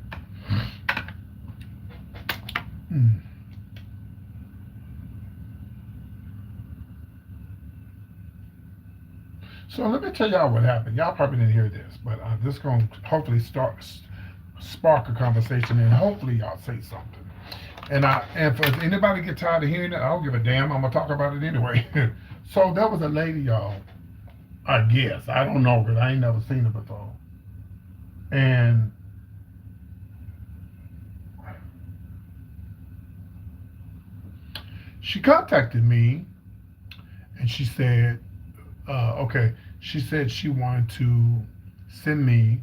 So let me tell y'all what happened. Y'all probably didn't hear this, but this is going to hopefully spark a conversation, and hopefully y'all say something. And if anybody get tired of hearing it, I don't give a damn. I'm gonna talk about it anyway. So there was a lady, y'all. I guess I don't know, because I ain't never seen her before. And she contacted me, and she said, okay. She said she wanted to send me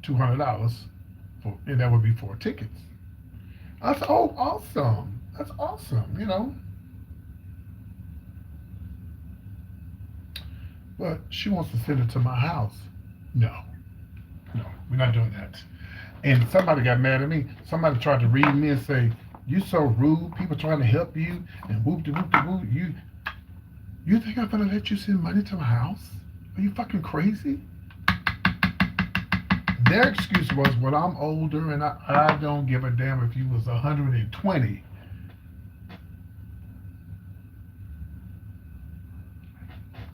$200 and that would be 4 tickets. I said, oh, awesome. That's awesome. But she wants to send it to my house. No, we're not doing that. And somebody got mad at me. Somebody tried to read me and say, you so rude. People trying to help you and whoop de whoop de whoop. You think I'm gonna let you send money to my house? Are you fucking crazy? Their excuse was, well, I'm older and I don't give a damn if you was 120.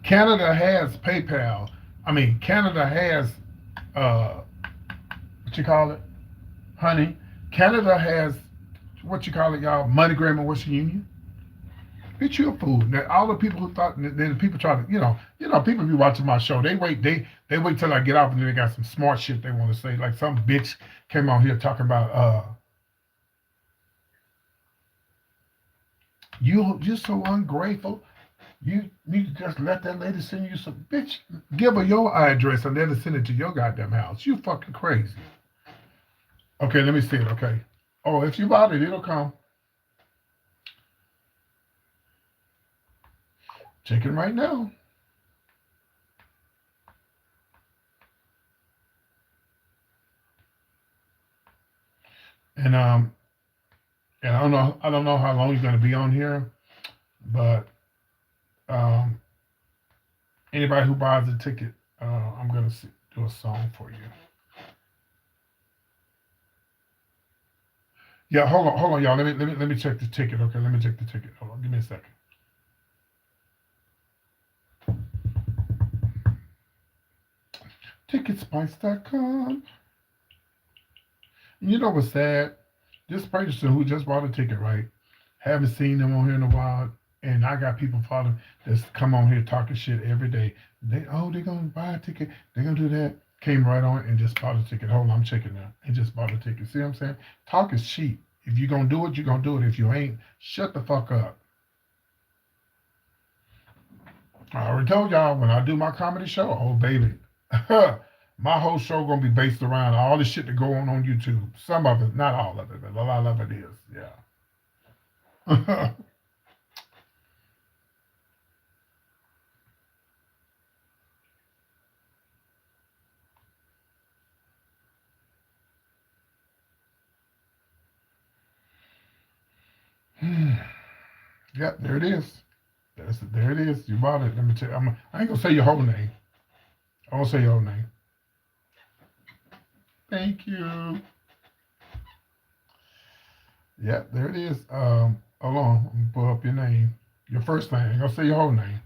Canada has PayPal. I mean, Canada has, what you call it, honey? Canada has, what you call it, y'all, MoneyGram and Western Union. Bitch, you a fool. Now, all the people who thought, then the people try to, people be watching my show. They wait till I get off, and then they got some smart shit they want to say. Like some bitch came on here talking about, you're so ungrateful. You need to just let that lady send you some, bitch. Give her your address and let her send it to your goddamn house. You fucking crazy. Okay, let me see it. Okay. Oh, if you bought it, it'll come. Checking right now. And I don't know how long you're gonna be on here, but anybody who buys a ticket, I'm gonna do a song for you. Yeah, hold on, y'all. Let me check the ticket. Okay, let me check the ticket. Hold on, give me a second. Ticketspice.com. You know what's sad? This person who just bought a ticket, right? Haven't seen them on here in a while, and I got people following that's come on here talking shit every day. They're gonna buy a ticket. They're gonna do that. Came right on and just bought a ticket. Hold on, I'm checking now. And just bought a ticket. See what I'm saying? Talk is cheap. If you're gonna do it, you're gonna do it. If you ain't, shut the fuck up. I already told y'all when I do my comedy show, oh baby, my whole show gonna be based around all the shit that go on YouTube. Some of it, not all of it, but a lot of it is. Yeah. Yep, there it is. There it is. You bought it. Let me tell you. I ain't gonna say your whole name. I won't say your whole name. Thank you. Yep, there it is. Hold on. I'm gonna pull up your name. Your first name. I ain't gonna say your whole name.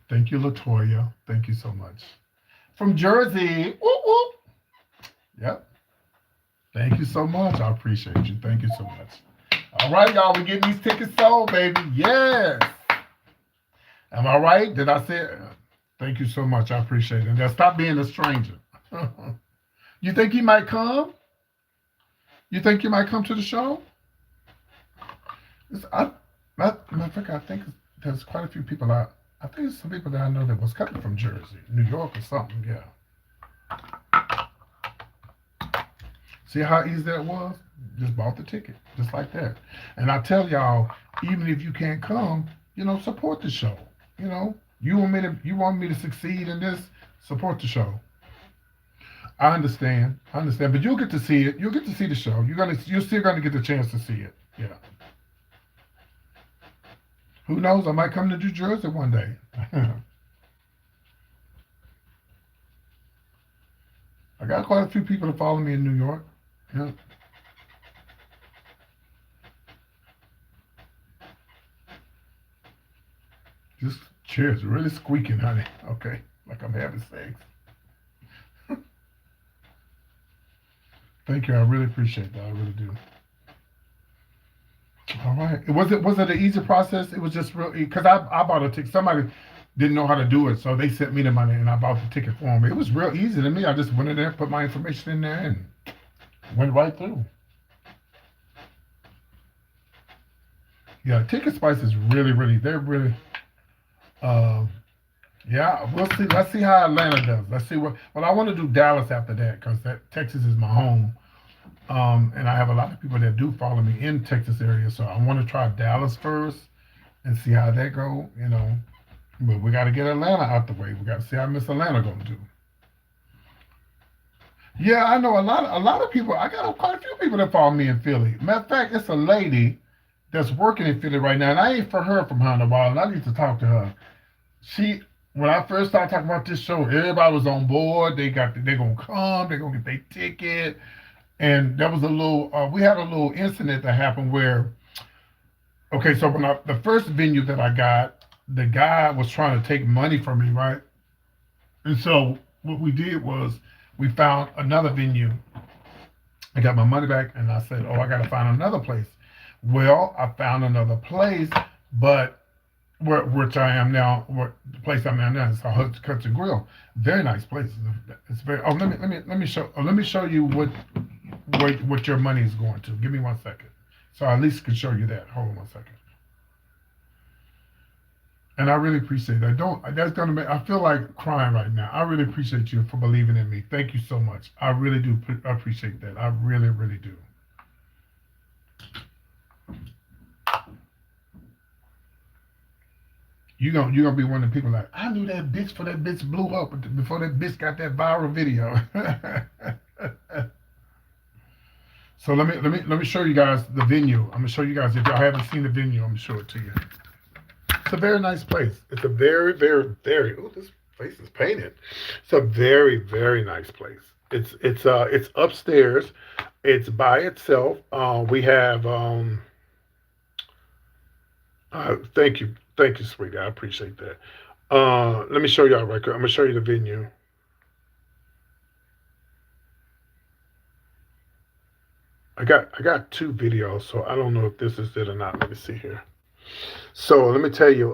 Thank you, Latoya. Thank you so much. From Jersey. Whoop, whoop. Yep. Thank you so much. I appreciate you. Thank you so much. All right, y'all. We're getting these tickets sold, baby. Yes. Am I right? Did I say it? Thank you so much. I appreciate it. Now stop being a stranger. You think he might come? You think you might come to the show? Matter of fact, I think there's quite a few people out. I think there's some people that I know that was coming from Jersey, New York or something. Yeah. See how easy that was? Just bought the ticket, just like that. And I tell y'all, even if you can't come, support the show. You want me to succeed in this, support the show. I understand, but you'll get to see it. You'll get to see the show. You're still gonna get the chance to see it. Yeah. Who knows? I might come to New Jersey one day. I got quite a few people that follow me in New York. Yeah. This chair's really squeaking, honey. Okay, like I'm having sex. Thank you. I really appreciate that. I really do. All right. Was it an easy process? It was just really because I bought a ticket. Somebody didn't know how to do it, so they sent me the money and I bought the ticket for them. It was real easy to me. I just went in there, put my information in there, and went right through. Yeah, Ticket Spice is really, they're really, uh, yeah, we'll see. Let's see how Atlanta does. Let's see well, I want to do Dallas after that because Texas is my home. And I have a lot of people that do follow me in Texas area, so I want to try Dallas first and see how that go. But we got to get Atlanta out the way. We got to see how Miss Atlanta gonna do. Yeah, I know a lot of people. I got quite a few people that follow me in Philly. Matter of fact, it's a lady that's working in Philly right now, and I ain't heard from her in a while, and I need to talk to her. She When I first started talking about this show, everybody was on board. They gonna come. They gonna get their ticket. And there was we had a little incident that happened where, okay, so the first venue that I got, the guy was trying to take money from me, right? And so what we did was we found another venue. I got my money back and I said, oh, I got to find another place. Well, I found another place, but which I am now, the place I'm at now is called Cuts and Grill. Very nice place. It's very. Oh, let me show you what your money is going to. Give me 1 second, so I at least can show you that. Hold on 1 second. And I really appreciate that. That's gonna make. I feel like crying right now. I really appreciate you for believing in me. Thank you so much. I really do appreciate that. I really, really do. You're gonna be one of the people like, I knew that bitch before that bitch blew up, before that bitch got that viral video. So let me show you guys the venue. I'm gonna show you guys, if y'all haven't seen the venue, I'm gonna show it to you. It's a very nice place. It's a very, very, very. Oh, this place is painted. It's a very, very nice place. It's upstairs. It's by itself. We have thank you. Thank you, sweetie. I appreciate that. Let me show y'all right quick. I'm gonna show you the venue. I got two videos, so I don't know if this is it or not. Let me see here. So let me tell you,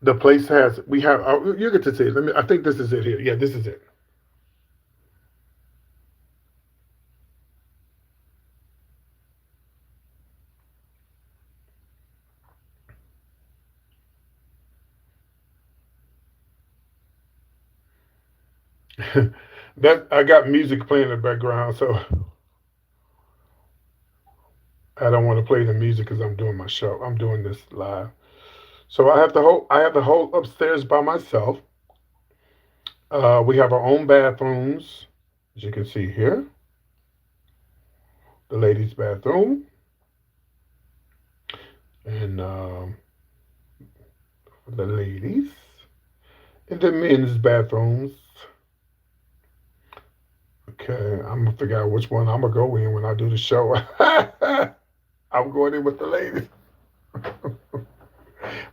the place has we have. You get to see it. Let me. I think this is it here. Yeah, this is it. That I got music playing in the background, so I don't want to play the music because I'm doing my show. I'm doing this live, so I have the whole upstairs by myself. We have our own bathrooms, as you can see here. The ladies' bathroom and the ladies, and the men's bathrooms. Okay, I'm gonna figure out which one I'm gonna go in when I do the show. I'm going in with the ladies.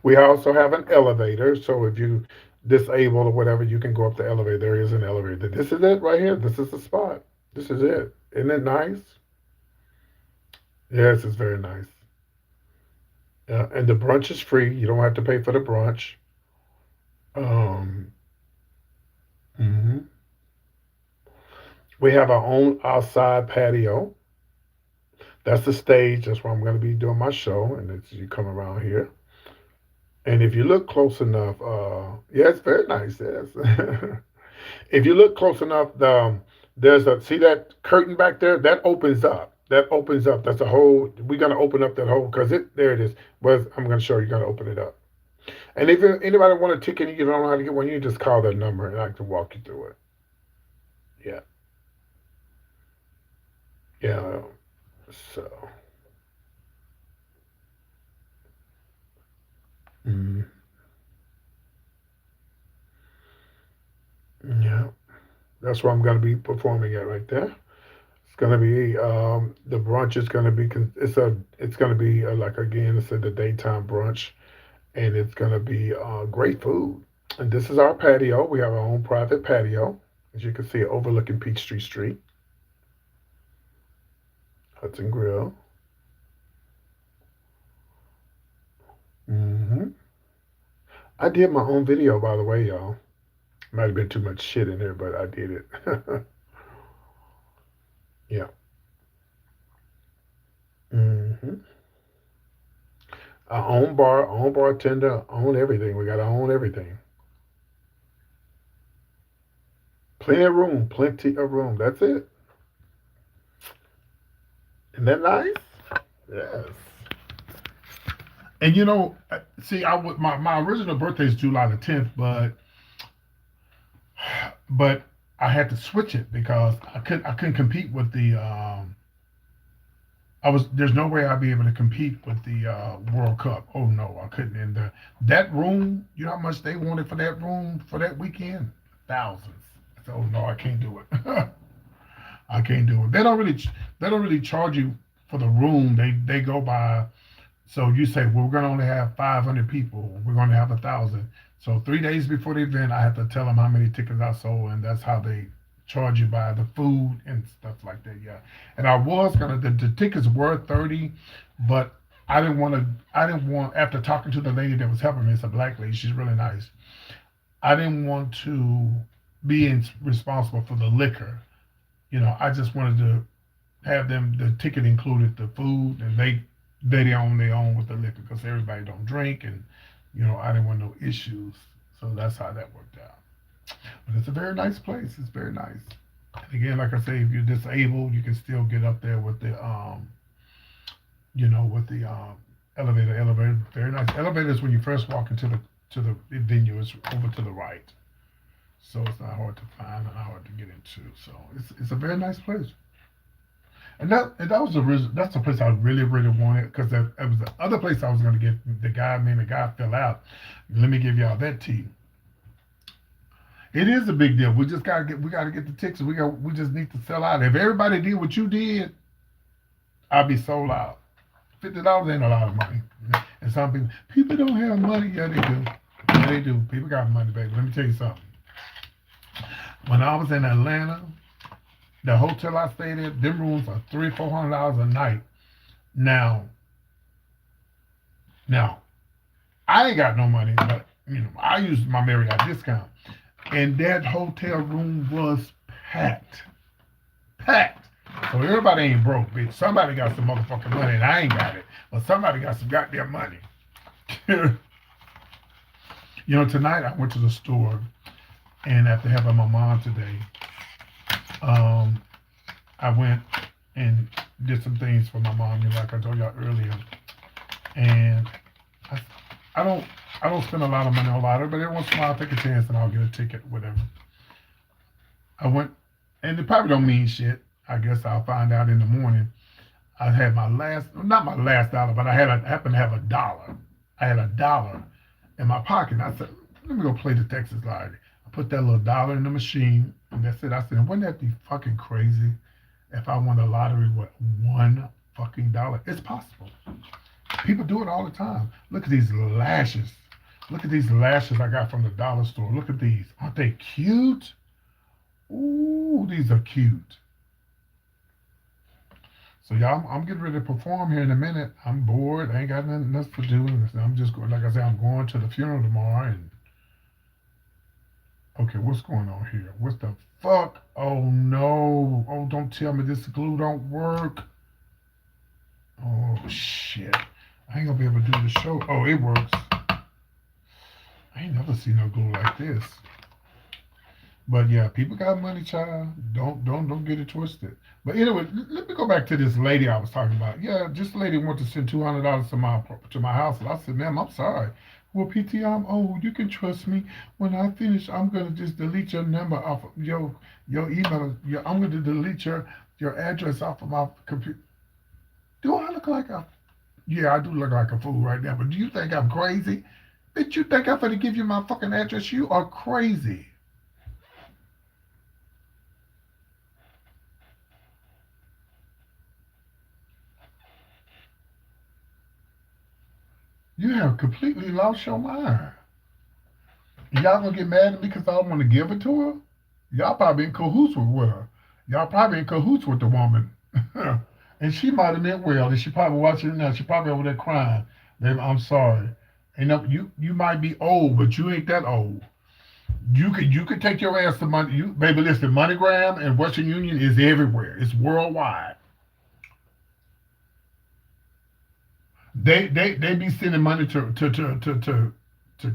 We also have an elevator, so if you disabled or whatever, you can go up the elevator. There is an elevator. This is it right here. This is the spot. This is it. Isn't it nice? Yes, it's very nice. And the brunch is free. You don't have to pay for the brunch. Um, mhm. We have our own outside patio. That's the stage. That's where I'm going to be doing my show. And it's, you come around here. And if you look close enough, yeah, it's very nice. Yes. If you look close enough, there's a see that curtain back there that opens up. That opens up. That's a whole. We're gonna open up that whole because it there it is. But I'm gonna show you. Gonna open it up. And if anybody want a ticket, and you don't know how to get one. You just call that number, and I can walk you through it. Yeah, yeah. So, mm, yeah, that's where I'm gonna be performing at right there. It's gonna be the brunch is gonna be it's gonna be like again it's the daytime brunch and it's gonna be great food. And this is our patio. We have our own private patio, as you can see, overlooking Peachtree Street, Hudson Grill. hmm I did my own video, by the way, y'all. Might have been too much shit in there, but I did it. Yeah. hmm Our own bar, own bartender, own everything. We got our own everything. Plenty of room, plenty of room. That's it. Isn't that nice? Yes. And see, my original birthday is July the 10th, but I had to switch it because I couldn't compete with the I was there's no way I'd be able to compete with the World Cup. Oh no, I couldn't. And that room, you know how much they wanted for that room for that weekend? Thousands. So no, I can't do it. I can't do it. They don't really charge you for the room. They go by. So you say, well, we're going to only have 500 people. We're going to have 1,000. So 3 days before the event, I have to tell them how many tickets I sold, and that's how they charge you by the food and stuff like that. Yeah, and I was gonna the tickets were 30, but I didn't want after talking to the lady that was helping me. It's a black lady. She's really nice. I didn't want to be responsible for the liquor. I just wanted to have them the ticket included the food, and they own their own with the liquor because everybody don't drink, and I didn't want no issues. So that's how that worked out. But it's a very nice place. It's very nice. And again, like I say, if you're disabled, you can still get up there with the with the elevator. Elevator, very nice. Elevators when you first walk into the venue is over to the right, so it's not hard to find and not hard to get into. So it's a very nice place. And that was that's the place I really really wanted because that was the other place I was going to get the guy fell out. Let me give y'all that tea. It is a big deal. We gotta get the tickets. We just need to sell out. If everybody did what you did, I'd be sold out. $50 ain't a lot of money. And some people don't have money. Yeah, they do. Yeah, they do. People got money, baby. Let me tell you something. When I was in Atlanta, the hotel I stayed at, them rooms are $300-400 a night. Now, now, I ain't got no money, but I used my Marriott discount, and that hotel room was packed, packed. So everybody ain't broke, bitch. Somebody got some motherfucking money, and I ain't got it, but somebody got some goddamn money. Tonight I went to the store, and after having my mom today, I went and did some things for my mom, like I told y'all earlier, and I, I don't I don't spend a lot of money on lottery, but every once in a while I take a chance and I'll get a ticket, whatever. I went, and it probably don't mean shit. I guess I'll find out in the morning. I had not my last dollar, but I happened to have a dollar. I had a dollar in my pocket. And I said, let me go play the Texas lottery. I put that little dollar in the machine, and that's it. I said, wouldn't that be fucking crazy if I won the lottery with $1? It's possible. People do it all the time. Look at these lashes. Look at these lashes I got from the dollar store. Look at these. Aren't they cute? Ooh, these are cute. So y'all, I'm getting ready to perform here in a minute. I'm bored. I ain't got nothing else to do. I'm just going, like I said, I'm going to the funeral tomorrow. And okay, what's going on here? What the fuck? Oh no! Oh, don't tell me this glue don't work. Oh shit! I ain't gonna be able to do the show. Oh, it works. I ain't never seen no glue like this. But yeah, people got money, child. Don't get it twisted. But anyway, let me go back to this lady I was talking about. Yeah, this lady wanted to send $200 to my house, and I said, "Ma'am, I'm sorry. Well, PT, I'm old. You can trust me. When I finish, I'm gonna just delete your number off of your email. I'm gonna delete your address off of my computer." Do I look like a? Yeah, I do look like a fool right now. But do you think I'm crazy? Bitch, you think I'm gonna give you my fucking address? You are crazy. You have completely lost your mind. Y'all gonna get mad at me because I don't want to give it to her? Y'all probably in cahoots with her. Y'all probably in cahoots with the woman. And she might have meant well, and she probably watching it now. She probably over there crying. Baby, I'm sorry. You might be old, but you ain't that old. You could take your ass to money. Baby, listen, MoneyGram and Western Union is everywhere. It's worldwide. They be sending money to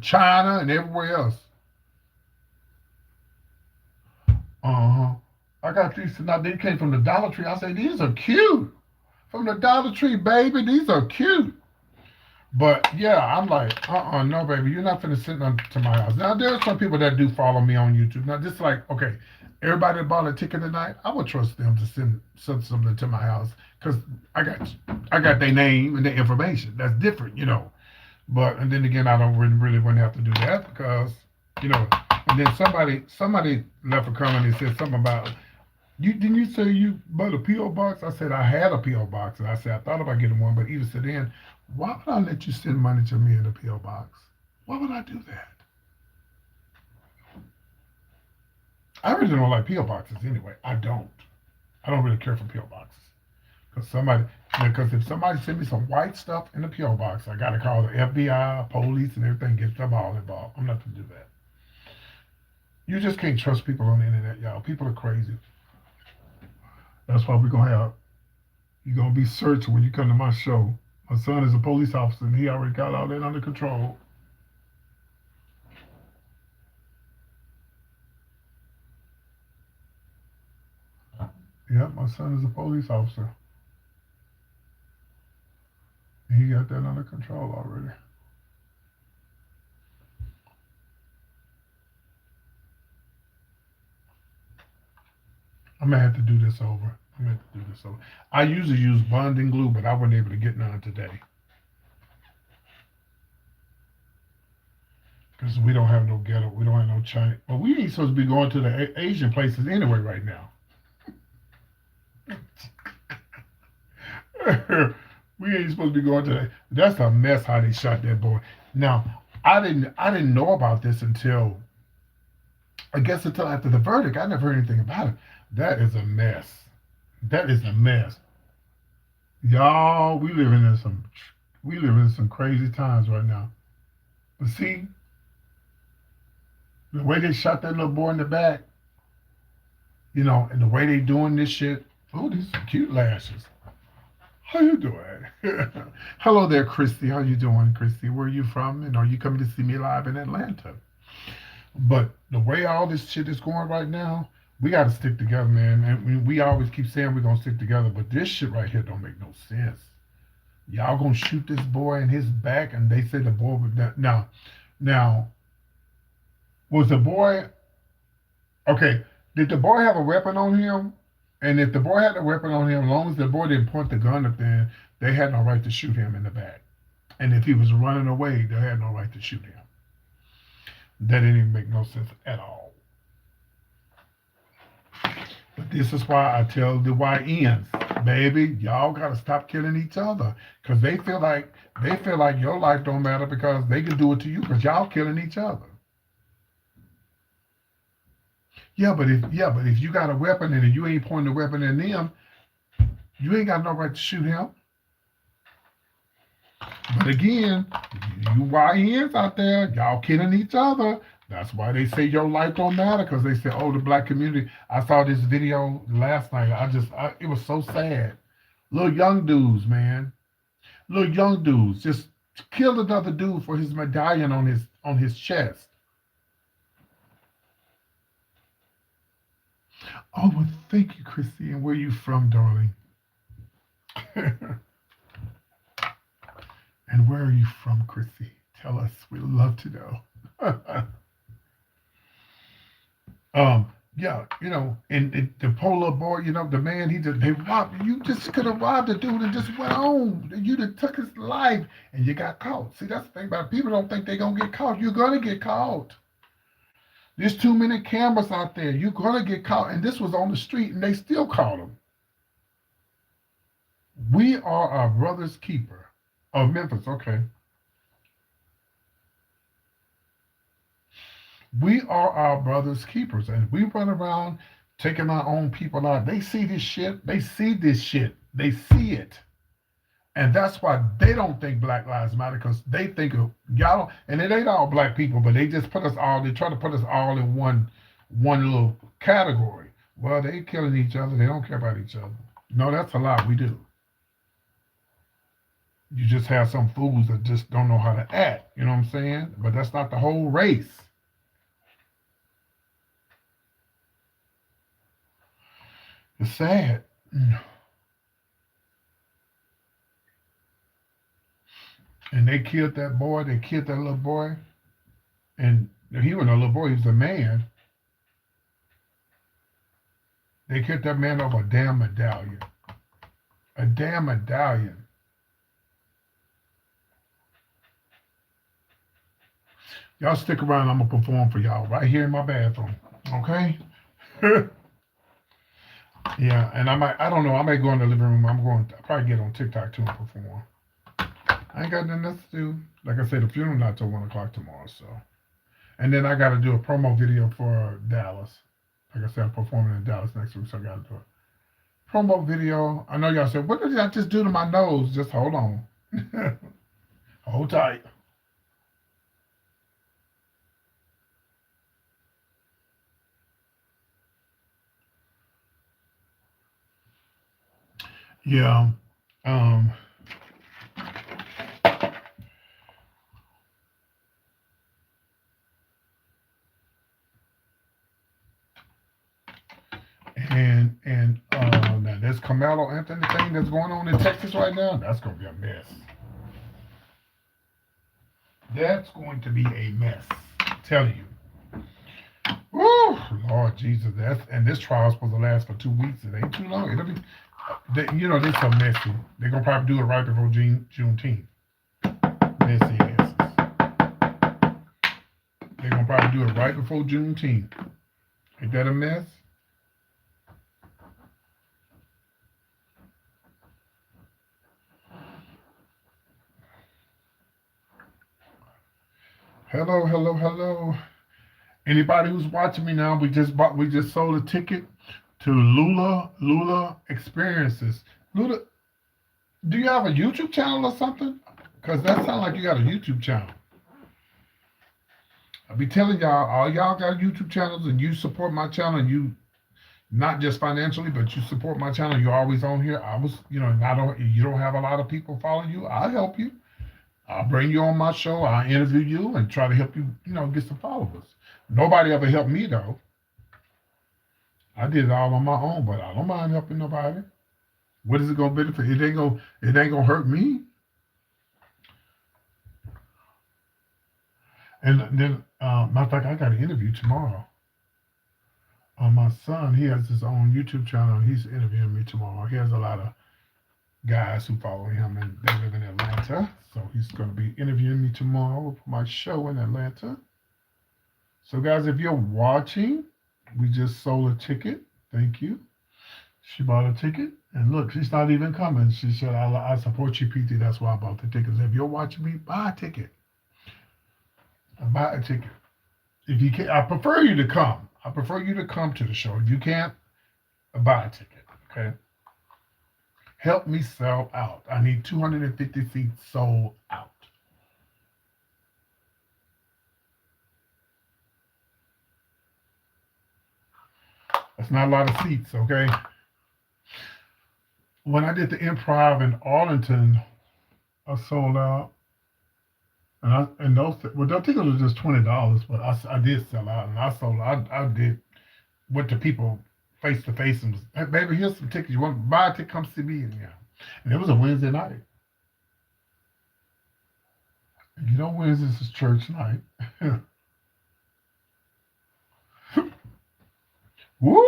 China and everywhere else. Uh-huh. I got these tonight. They came from the Dollar Tree. I said, these are cute. From the Dollar Tree, baby. These are cute. But yeah, I'm like, no, baby, you're not finna send them to my house. Now there's some people that do follow me on YouTube. Now just like, okay, everybody that bought a ticket tonight, I would trust them to send something to my house because I got their name and their information. That's different. But and then again, I don't really want to have to do that because you know. And then somebody left a comment and said something about you. Didn't you say you bought a PO box? I said I had a PO box, and I said I thought about getting one, but Eva said, "Then why would I let you send money to me in a PO box? Why would I do that? I really don't like PO boxes anyway. I don't. I don't really care for PO boxes because if somebody send me some white stuff in the PO box, I gotta call the FBI, police, and everything, get them all involved. I'm not gonna do that. You just can't trust people on the internet, y'all. People are crazy. That's why you're gonna be searched when you come to my show. My son is a police officer and he already got all that under control. Yeah, my son is a police officer. He got that under control already. I'm gonna have to do this over. I usually use bonding glue, but I wasn't able to get none today. Because we don't have no ghetto, we don't have no China. But we ain't supposed to be going to the Asian places anyway right now. We ain't supposed to be going to that. That's a mess how they shot that boy. Now, I didn't know about this until I guess until after the verdict. I never heard anything about it. That is a mess. That is a mess. Y'all, we living in some crazy times right now. But see, the way they shot that little boy in the back, and the way they doing this shit. Oh, these are cute lashes. How you doing? Hello there, Christy. How you doing, Christy? Where are you from? And are you coming to see me live in Atlanta? But the way all this shit is going right now, we got to stick together, man. And we always keep saying we're gonna stick together, but this shit right here don't make no sense. Y'all gonna shoot this boy in his back, and they say the boy was now was the boy okay? Did the boy have a weapon on him? And if the boy had a weapon on him, as long as the boy didn't point the gun at them, they had no right to shoot him in the back. And if he was running away, they had no right to shoot him. That didn't even make no sense at all. But this is why I tell the YNs, baby, y'all gotta stop killing each other, cause they feel like your life don't matter because they can do it to you because y'all killing each other. Yeah, but if you got a weapon and you ain't pointing the weapon at them, you ain't got no right to shoot him. But again, you YNs out there, y'all killing each other. That's why they say your life don't matter, because they say, oh, the black community. I saw this video last night. It was so sad. Little young dudes, man. Little young dudes just killed another dude for his medallion on his chest. Oh, well, thank you, Christy. And where you from, darling? And where are you from, Chrissy? Tell us. We'd love to know. Yeah, and the polar boy, the man, they robbed you. Just could have robbed the dude and just went on. You'd have took his life and you got caught. See, that's the thing about it. People don't think they're gonna get caught. You're gonna get caught. There's too many cameras out there. You're gonna get caught. And this was on the street and they still caught him. We are our brother's keeper. Oh, Memphis, okay. We are our brother's keepers, and we run around taking our own people out. They see this shit. They see this shit. They see it. And that's why they don't think Black Lives Matter, because they think of y'all, and it ain't all black people, but they just they try to put us all in one little category. Well, they killing each other. They don't care about each other. No, that's a lie. We do. You just have some fools that just don't know how to act. You know what I'm saying? But that's not the whole race. It's sad. And they killed that boy. They killed that little boy. And he wasn't a little boy. He was a man. They killed that man over a damn medallion. A damn medallion. Y'all stick around. I'm going to perform for y'all right here in my bathroom. Okay? Yeah, and I don't know, I might go in the living room. I'll probably get on TikTok too and perform. I ain't got nothing else to do. Like I said, the funeral not till 1 o'clock tomorrow, so. And then I got to do a promo video for Dallas. Like I said, I'm performing in Dallas next week, so I got to do a promo video. I know y'all said, what did I just do to my nose? Just hold on. Hold tight. Yeah. Um, and now this Carmelo Anthony thing that's going on in Texas right now, that's going to be a mess. That's going to be a mess. I'm telling you. Woo, Lord Jesus, and this trial's supposed to last for 2 weeks. It ain't too long. It'll be, they're so messy. They're gonna probably do it right before Juneteenth. Messy asses. They're gonna probably do it right before Juneteenth. Ain't that a mess? Hello, hello, hello. Anybody who's watching me now, we just sold a ticket to Lula Experiences. Lula, do you have a YouTube channel or something? Because that sounds like you got a YouTube channel. I'll be telling y'all, all y'all got YouTube channels and you support my channel and you not just financially, but you support my channel. You're always on here. You don't have a lot of people following you. I'll help you. I'll bring you on my show. I'll interview you and try to help you, get some followers. Nobody ever helped me though. I did it all on my own, but I don't mind helping nobody. What is it gonna benefit? It ain't gonna hurt me. And then, matter of fact, I got an interview tomorrow. My son, he has his own YouTube channel. He's interviewing me tomorrow. He has a lot of guys who follow him, and they live in Atlanta. So he's going to be interviewing me tomorrow for my show in Atlanta. So, guys, if you're watching, we just sold a ticket. Thank you. She bought a ticket. And look, she's not even coming. She said, I support you, PT. That's why I bought the tickets. If you're watching me, buy a ticket. Buy a ticket. If you can, I prefer you to come. I prefer you to come to the show. If you can't, buy a ticket. Okay. Help me sell out. I need 250 seats sold out. That's not a lot of seats, okay? When I did the improv in Arlington, I sold out. And those tickets were just $20, but I did sell out, and I sold out. I did went to people face to face and was, hey, baby, here's some tickets. You want to buy a ticket? Come see me. And it was a Wednesday night. Wednesdays is church night. Woo!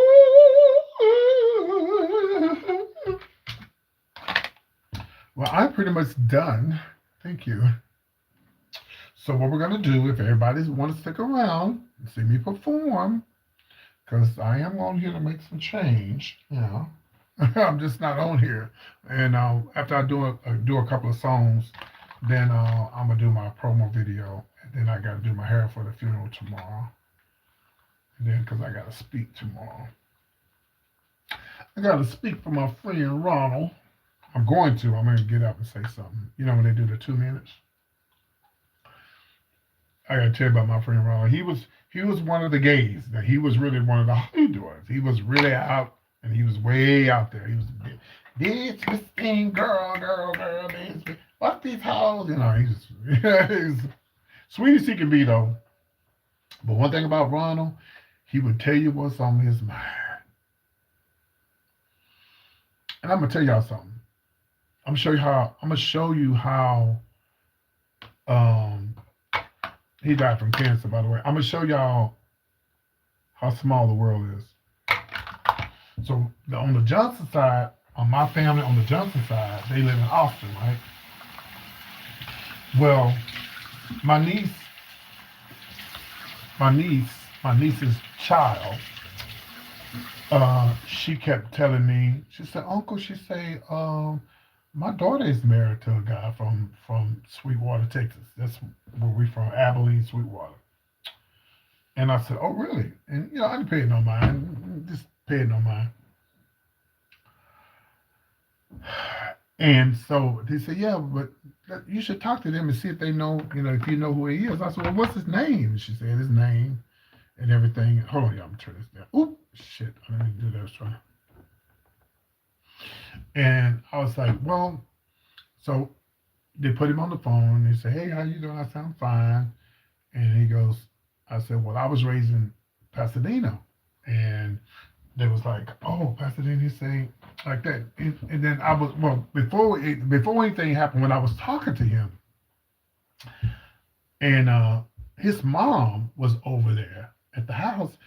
Well, I'm pretty much done. Thank you. So what we're going to do, if everybody wants to stick around and see me perform, because I am on here to make some change, I'm just not on here. And after I do a couple of songs, then I'm going to do my promo video. And then I got to do my hair for the funeral tomorrow. And then, because I got to speak tomorrow. I got to speak for my friend Ronald. I'm going to get up and say something. When they do the 2 minutes. I got to tell you about my friend Ronald. He was one of the gays. He was really one of the Honduras. He was really out, and he was way out there. He was this thing, girl, this. What's these hoes? He's sweet as he can be, though. But one thing about Ronald, he would tell you what's on his mind. And I'm gonna tell y'all something. I'm gonna show you how he died from cancer, by the way. I'm gonna show y'all how small the world is. So on the Johnson side, on my family on the Johnson side, they live in Austin, right? Well, my niece's child, she kept telling me, she said, Uncle, she said, my daughter is married to a guy from Sweetwater, Texas. That's where we from, Abilene, Sweetwater. And I said, oh, really? And, I didn't pay no mind. Just pay no mind. And so they said, yeah, but you should talk to them and see if they know, if you know who he is. I said, well, what's his name? And she said his name and everything. Hold on, y'all, I'm going to turn this down. Oop, shit, I didn't do that. I was trying. And I was like, well, so they put him on the phone. And they said, hey, how you doing? I said, I'm fine. And he goes, I said, well, I was raised in Pasadena. And they was like, oh, Pasadena, he say like that. And then I was, well, before anything happened, when I was talking to him, and his mom was over there at the house,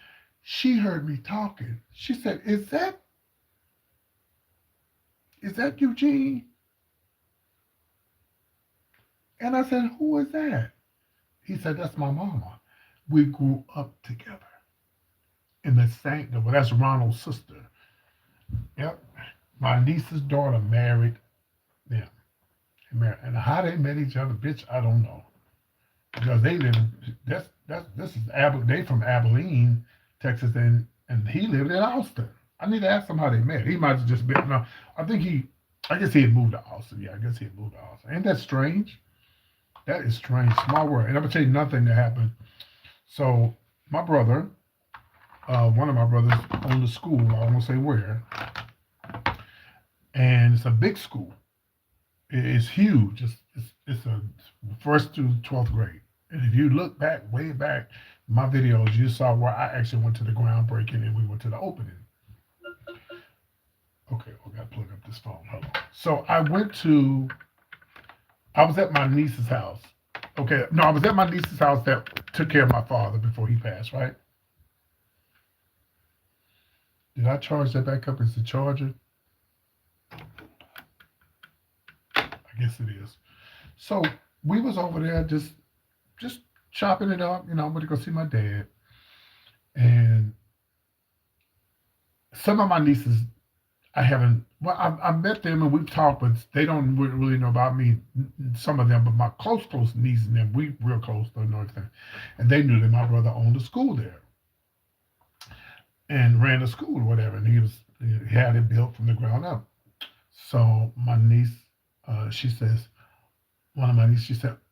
she heard me talking. She said, is that Eugene? And I said, who is that? He said, that's my mama. We grew up together in the same, well, that's Ronald's sister. Yep. My niece's daughter married them. And how they met each other, bitch, I don't know. because they live. That's this is they from Abilene, Texas, and he lived in Austin. I need to ask him how they met. He might have just been. No, I think he. I guess he had moved to Austin. Yeah, I guess he had moved to Austin. Ain't that strange? That is strange. Small world. And I'm gonna tell you nothing that happened. So my brother, one of my brothers, owned a school. I won't say where, and it's a big school. It's huge. It's a first through 12th grade. And if you look back, way back, my videos, you saw where I actually went to the groundbreaking and we went to the opening. Okay, I gotta plug up this phone. Hold on. So I was at my niece's house. Okay, no, I was at my niece's house that took care of my father before he passed, right? Did I charge that back up as the charger? I guess it is. So we was over there just chopping it up. I went to go see my dad, and some of my nieces I haven't. Well, I met them and we've talked, but they don't really know about me. Some of them, but my close nieces and them, we real close, don't know everything, and they knew that my brother owned a school there and ran a school or whatever, and he had it built from the ground up. So my niece, she says, one of my nieces,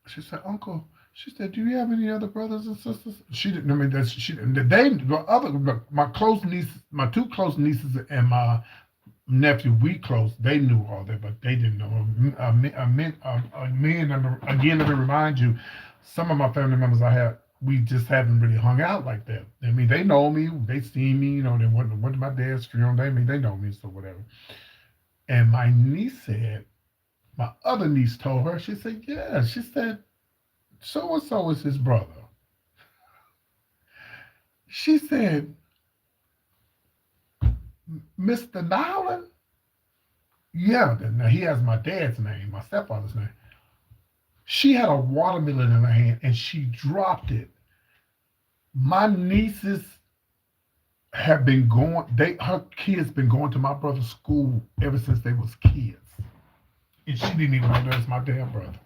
she said, Uncle, she said, do you have any other brothers and sisters? She didn't. I mean, that's she. They the other my close niece, my two close nieces, and my nephew, we close. They knew all that, but they didn't know. Me and again, let me remind you, some of my family members I have, we just haven't really hung out like that. I mean, they know me, they see me. They went to my dad's funeral. They know me, so whatever. And my niece said, my other niece told her, she said, yeah, she said, so and so is his brother. She said, Mr. Nowlin? Yeah, now he has my dad's name, my stepfather's name. She had a watermelon in her hand and she dropped it. My nieces have been going, her kids been going to my brother's school ever since they was kids. And she didn't even know that was my damn brother.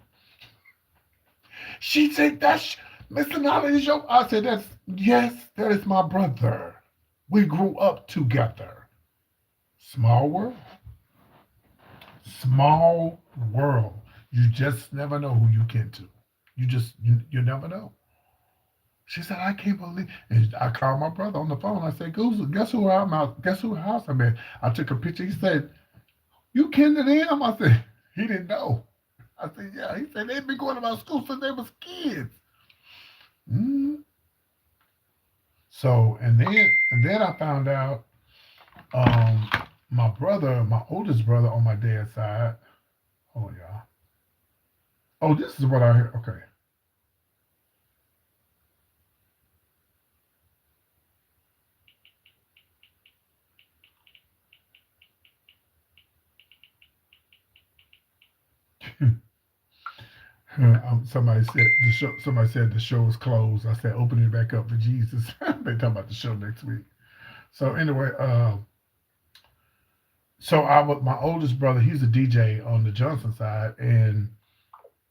She said, that's Mr. Nolly is your. I said, yes, that is my brother. We grew up together. Small world. Small world. You just never know who you get to. You never know. She said, I can't believe. And I called my brother on the phone. I said, guess who Guess who house I'm at? I took a picture. He said, you kin to them? I said, he didn't know. I said, yeah. He said, they've been going to my school since they was kids. Mm. So, and then I found out my brother, my oldest brother on my dad's side. Oh, yeah. Oh, this is what I heard. Okay. Somebody said the show. Somebody said the show is closed. I said open it back up for Jesus. They talk about the show next week. So anyway, so I was my oldest brother. He's a DJ on the Johnson side, and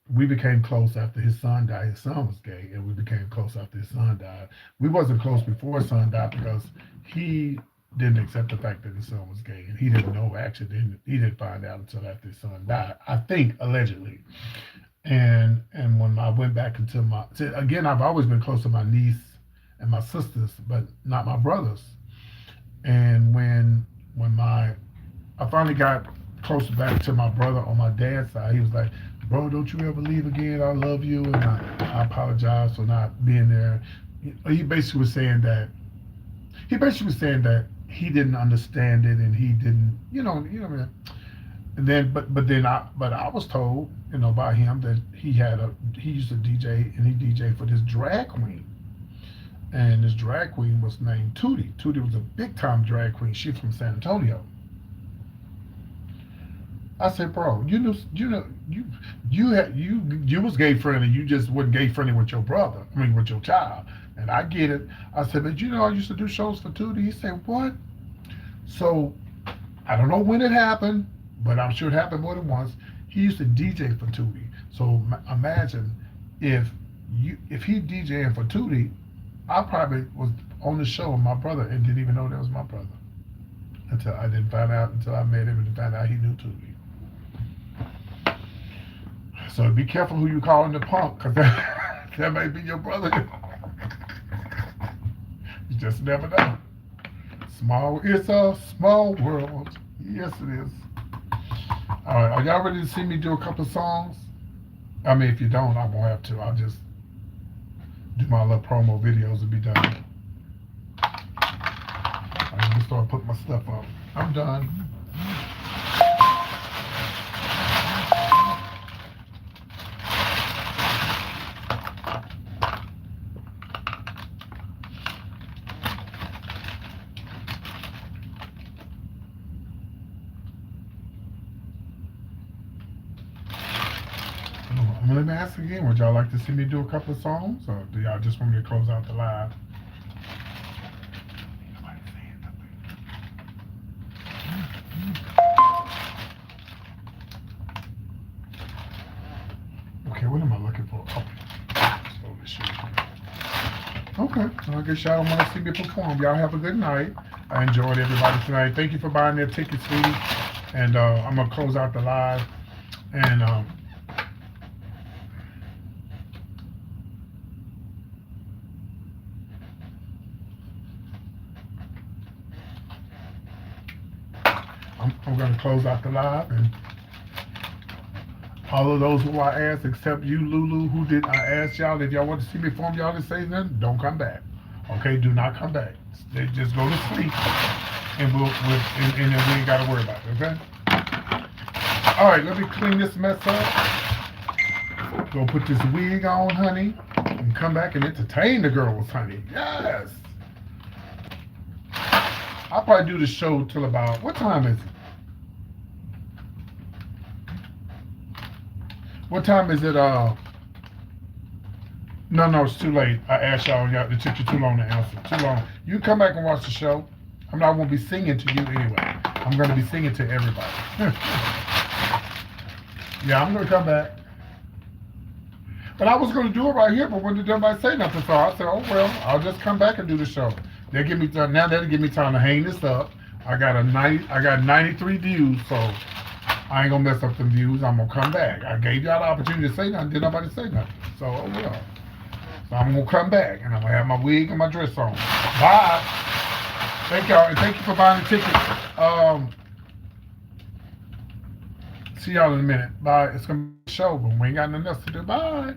we became close after his son died. His son was gay, and we became close after his son died. We wasn't close before his son died because he didn't accept the fact that his son was gay, and he didn't know. Actually, he didn't find out until after his son died. I think allegedly. And when I went back into again, I've always been close to my niece and my sisters, but not my brothers. And when I finally got closer back to my brother on my dad's side, he was like, "Bro, don't you ever leave again. I love you, and I apologize for not being there." He basically was saying that he didn't understand it, and he didn't, and then, but I was told, by him that he used to DJ and he DJed for this drag queen, and this drag queen was named Tootie. Tootie was a big time drag queen. She's from San Antonio. I said, bro, you was gay friendly. You just wasn't gay friendly with your brother. I mean, with your child. And I get it. I said, but I used to do shows for Tootie. He said, what? So I don't know when it happened, but I'm sure it happened more than once. He used to DJ for Tootie. So imagine if if he DJing for Tootie, I probably was on the show with my brother and didn't even know that was my brother until I didn't find out until I met him and found out he knew Tootie. So be careful who you call in the punk, because that may be your brother. You just never know. It's a small world. Yes, it is. All right, are y'all ready to see me do a couple songs? I mean, if you don't, I won't have to. I'll just do my little promo videos and be done. I'm gonna start putting my stuff up. I'm done. Let me ask again, would y'all like to see me do a couple of songs, or do y'all just want me to close out the live? Okay, what am I looking for? Oh, okay, well, I guess y'all don't want to see me perform. Y'all have a good night. I enjoyed everybody tonight. Thank you for buying their tickets, sweetie. And I'm going to close out the live. And I'm going to close out the live, and all of those who I asked, except you, Lulu, who did I asked y'all if y'all want to see me perform, y'all to say nothing, don't come back. Okay, do not come back. They just go to sleep, and and then we ain't got to worry about it. Okay. All right, let me clean this mess up. Go put this wig on, honey, and come back and entertain the girls, honey. Yes. I'll probably do the show till about, what time is it? What time is it? No, it's too late. I asked y'all, it took you too long to answer. Too long. You come back and watch the show. I'm not going to be singing to you anyway. I'm going to be singing to everybody. Yeah, I'm going to come back. But I was going to do it right here, but when did everybody say nothing? So I said, oh, well, I'll just come back and do the show. Now that'll give me time to hang this up. I got 93 views, so I ain't gonna mess up them views. I'm gonna come back. I gave y'all the opportunity to say nothing, did nobody say nothing. So oh well. So I'm gonna come back and I'm gonna have my wig and my dress on. Bye. Thank y'all, and thank you for buying the tickets. See y'all in a minute. Bye. It's gonna be a show, but we ain't got nothing else to do. Bye.